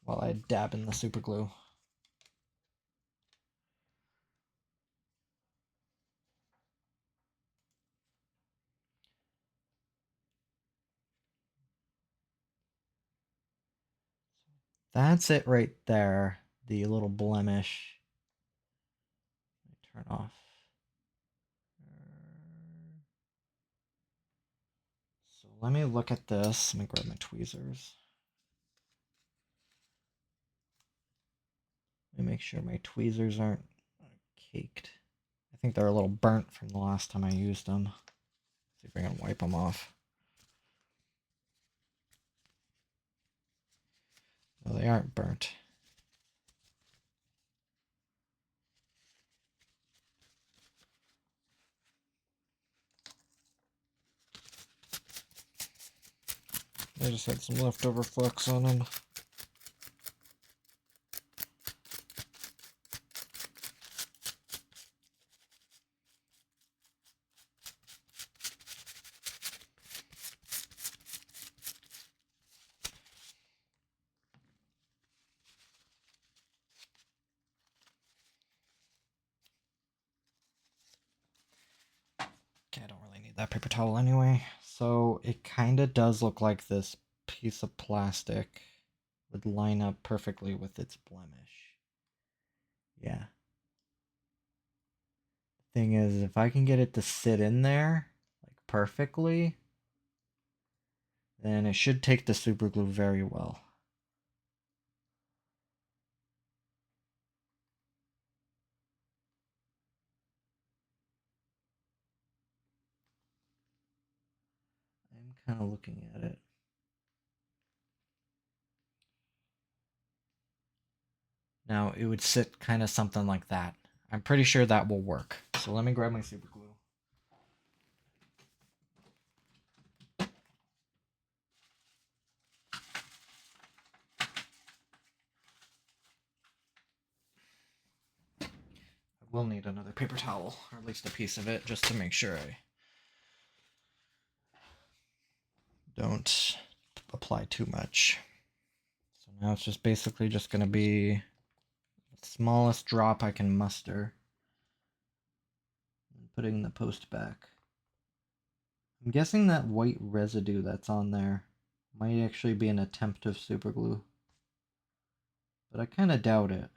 while I dab in the super glue. That's it right there, the little blemish. Turn off. So let me look at this. Let me grab my tweezers. Let me make sure my tweezers aren't caked. I think they're a little burnt from the last time I used them. See if I can wipe them off. No, they aren't burnt. I just had some leftover flux on them. Okay, I don't really need that paper towel anyway. So it kind of does look like this piece of plastic would line up perfectly with its blemish. Yeah. Thing is, if I can get it to sit in there like perfectly, then it should take the super glue very well. I'm kind of looking at it. Now, it would sit kind of something like that. I'm pretty sure that will work. So let me grab my super glue. I will need another paper towel, or at least a piece of it, just to make sure I don't apply too much. So now it's just basically just going to be the smallest drop I can muster. And putting the post back. I'm guessing that white residue that's on there might actually be an attempt of super glue. But I kind of doubt it.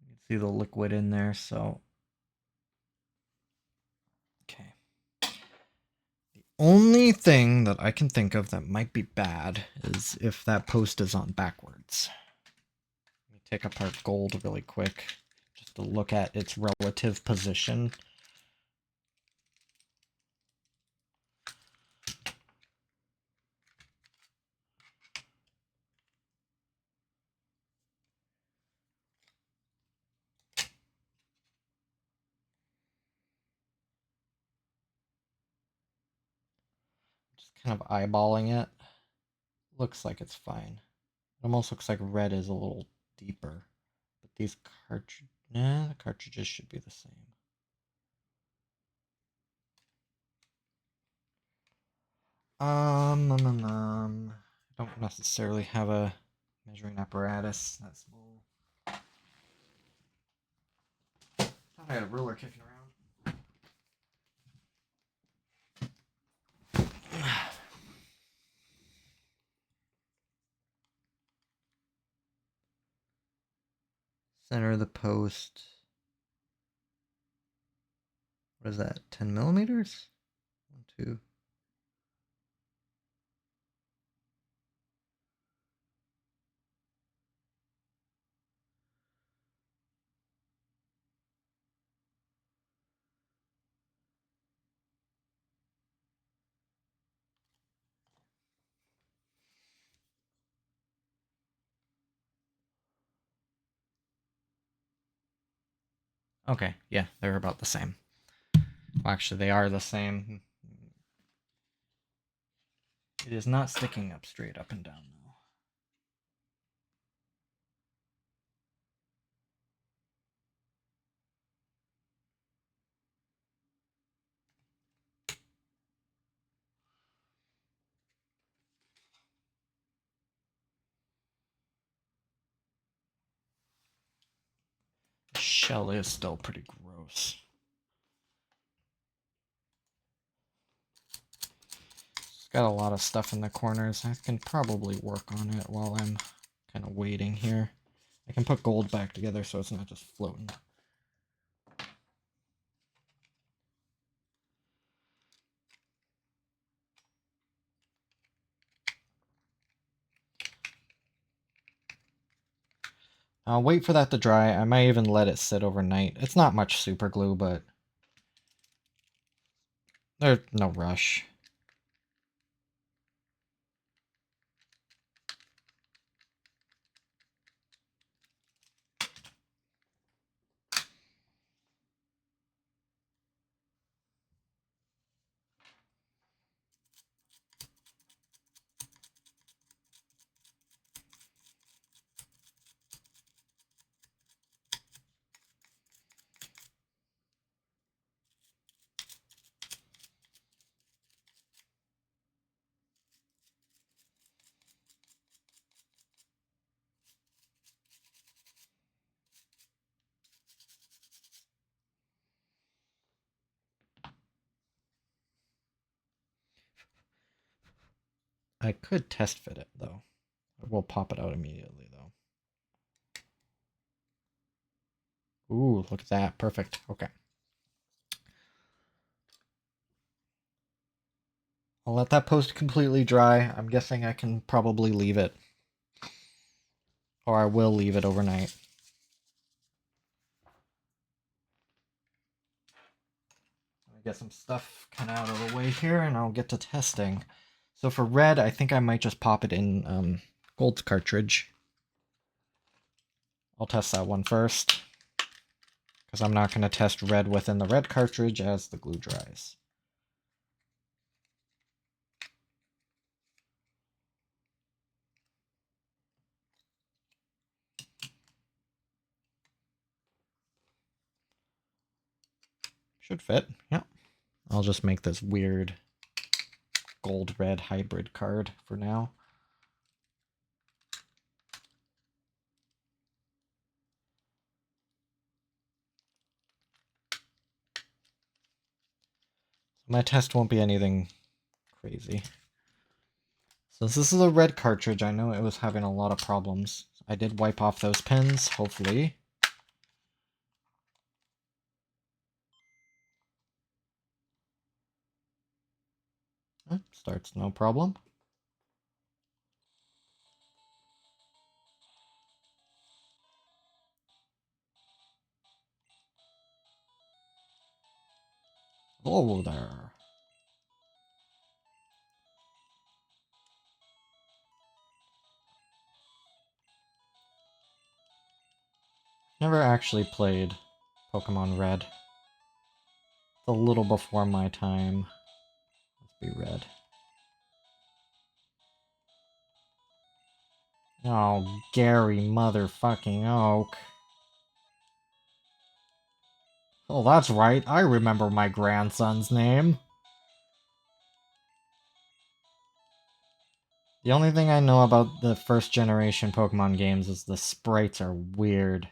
You can see the liquid in there, so. Okay. The only thing that I can think of that might be bad is if that post is on backwards. Let me take apart gold really quick, just to look at its relative position. Just kind of eyeballing it. Looks like it's fine. It almost looks like red is a little deeper. But these the cartridges should be the same. I don't necessarily have a measuring apparatus that small. Thought I had a ruler kicking around. Center of the post. What is that? 10 millimeters? 1, 2. Okay, yeah, they're about the same. Well, actually, they are the same. It is not sticking up straight up and down, though. The shell is still pretty gross. It's got a lot of stuff in the corners. I can probably work on it while I'm kind of waiting here. I can put gold back together so it's not just floating. I'll wait for that to dry. I might even let it sit overnight. It's not much super glue, but there's no rush. I could test fit it, though. We'll pop it out immediately, though. Ooh, look at that. Perfect. Okay. I'll let that post completely dry. I'm guessing I can probably leave it. Or I will leave it overnight. Let me get some stuff kind of out of the way here, and I'll get to testing. So for red, I think I might just pop it in gold cartridge. I'll test that one first, because I'm not going to test red within the red cartridge as the glue dries. Should fit, yeah. I'll just make this weird gold-red hybrid card for now. My test won't be anything crazy. So this is a red cartridge. I know it was having a lot of problems. I did wipe off those pins, hopefully. Starts no problem. Hello there. Never actually played Pokemon Red. It's a little before my time. Let's be red. Oh, Gary motherfucking Oak. Oh, that's right. I remember my grandson's name. The only thing I know about the first generation Pokemon games is the sprites are weird.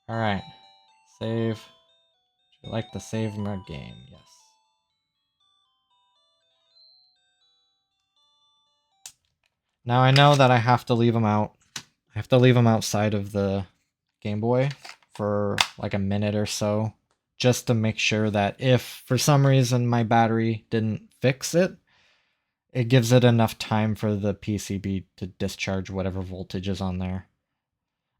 Alright. Save. Would you like to save my game? Yes. Now I know that I have to leave them out. I have to leave them outside of the Game Boy for like a minute or so, just to make sure that if for some reason my battery didn't fix it, it gives it enough time for the PCB to discharge whatever voltage is on there.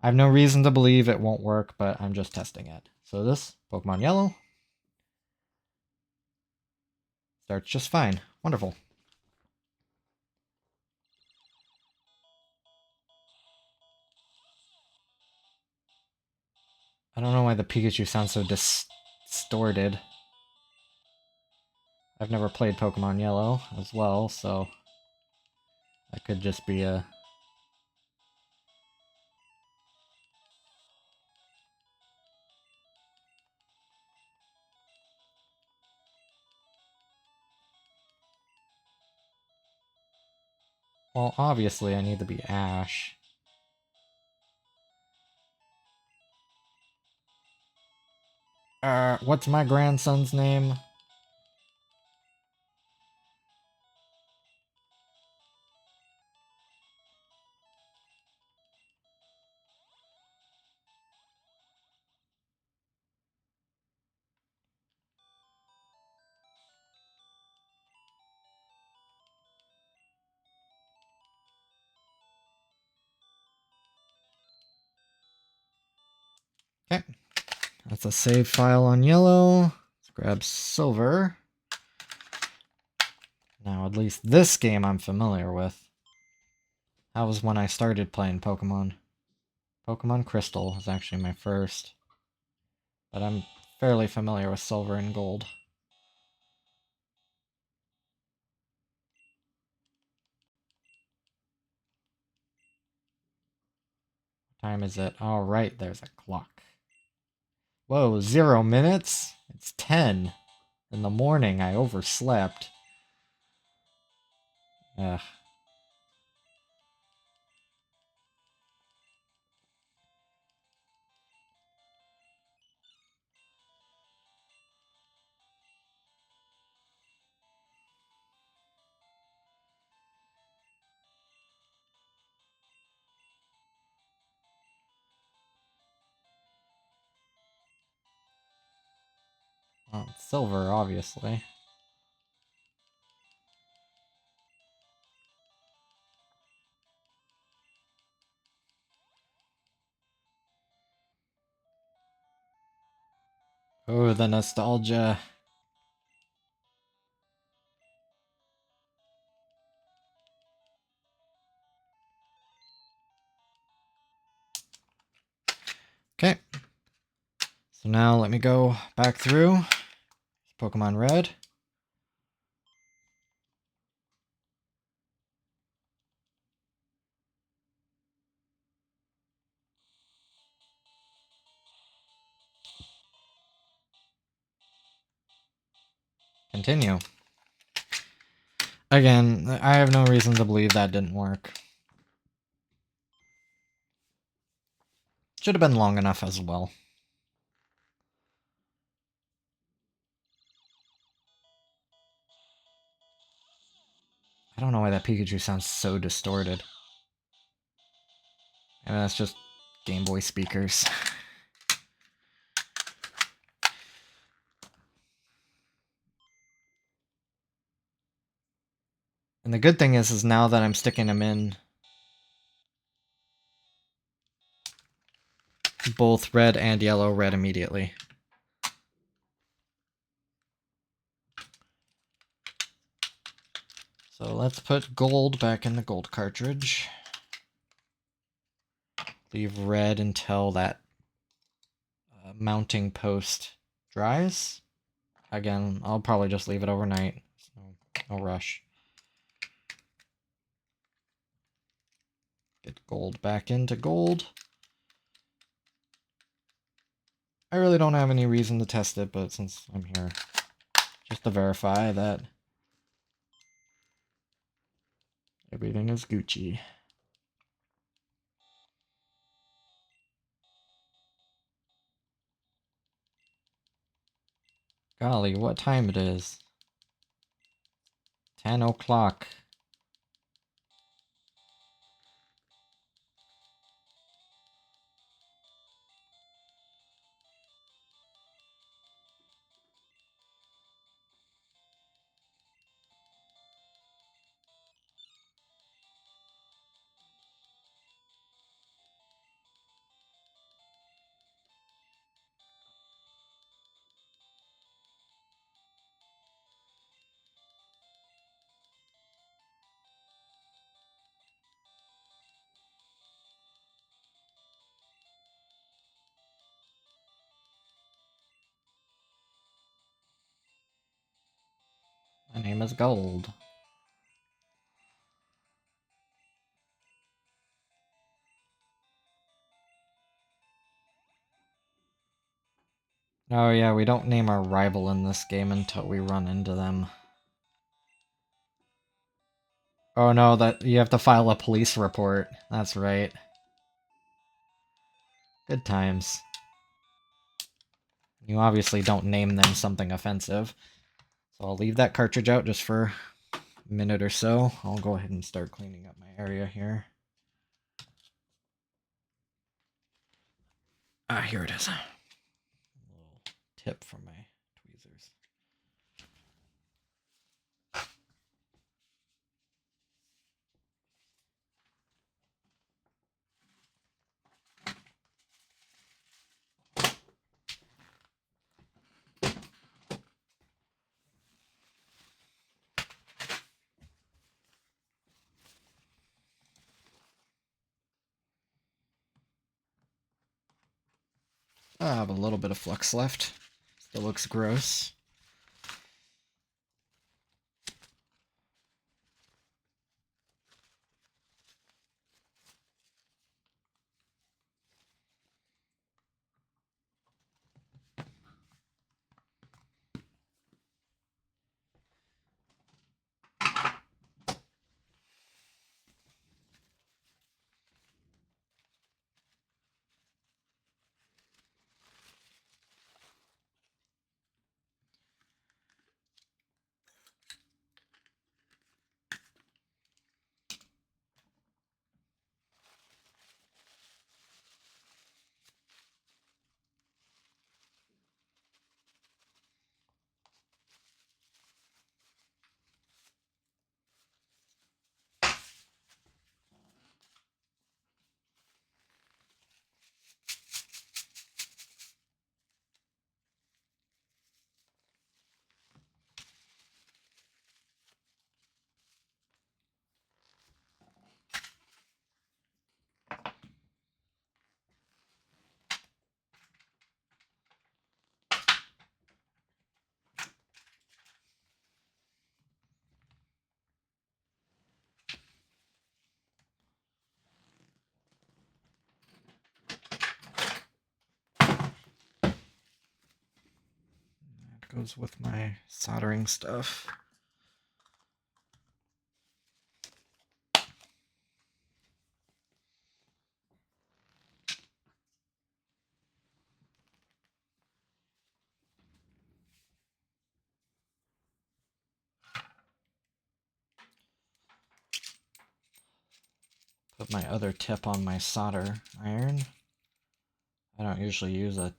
I have no reason to believe it won't work, but I'm just testing it. So this, Pokemon Yellow, starts just fine. Wonderful. I don't know why the Pikachu sounds so distorted. I've never played Pokemon Yellow as well, so that could just be a... Well, obviously I need to be Ash. What's my grandson's name? Okay. That's a save file on yellow. Let's grab silver. Now, at least this game I'm familiar with. That was when I started playing Pokemon. Pokemon Crystal was actually my first. But I'm fairly familiar with silver and gold. What time is it? All right, there's a clock. Whoa, 0 minutes? It's 10 in the morning. I overslept. Ugh. Well, it's silver, obviously. Oh, the nostalgia. Okay. So now let me go back through Pokemon Red. Continue. Again, I have no reason to believe that didn't work. Should have been long enough as well. I don't know why that Pikachu sounds so distorted. I mean, that's just Game Boy speakers. And the good thing is now that I'm sticking them in both red and yellow, red immediately. So let's put gold back in the gold cartridge. Leave red until that mounting post dries. Again, I'll probably just leave it overnight, so no rush. Get gold back into gold. I really don't have any reason to test it, but since I'm here, just to verify that everything is Gucci. Golly, what time it is? 10 o'clock. name is Gold. Oh yeah, we don't name our rival in this game until we run into them. Oh no, that you have to file a police report. That's right. Good times. You obviously don't name them something offensive. So I'll leave that cartridge out just for a minute or so. I'll go ahead and start cleaning up my area here. Ah, here it is. A little tip from my tweezers. I have a little bit of flux left. Still looks gross. That goes with my soldering stuff. Put my other tip on my solder iron. I don't usually use a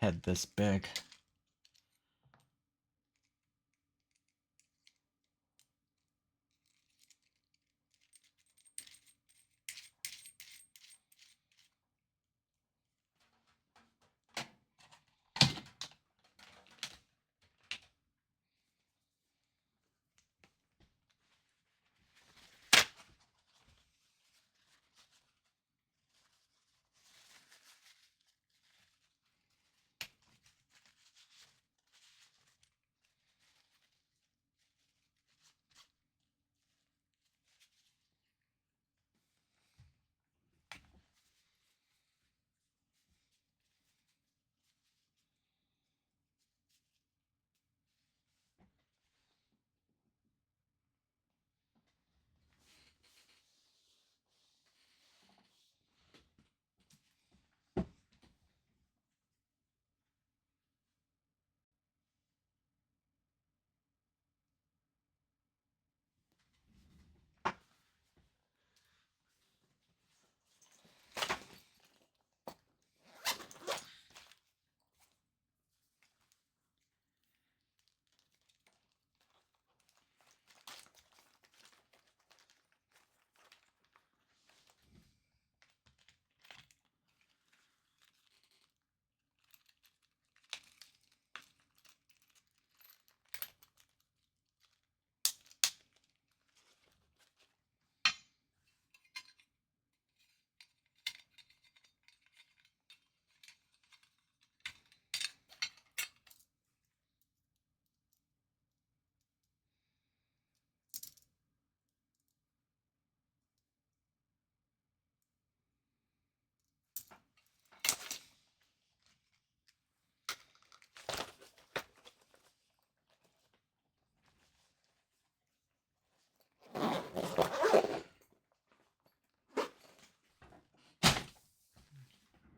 head this big.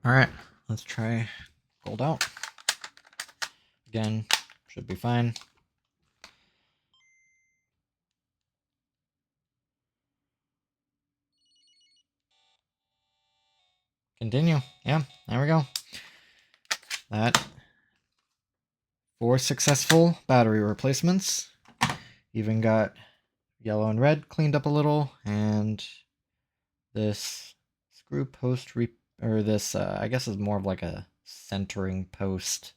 Alright, let's try gold out. Again, should be fine. Continue. Yeah, there we go. That 4 successful battery replacements. Even got yellow and red cleaned up a little, and this screw post or this I guess is more of like a centering post.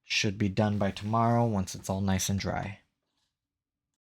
Should be done by tomorrow once it's all nice and dry.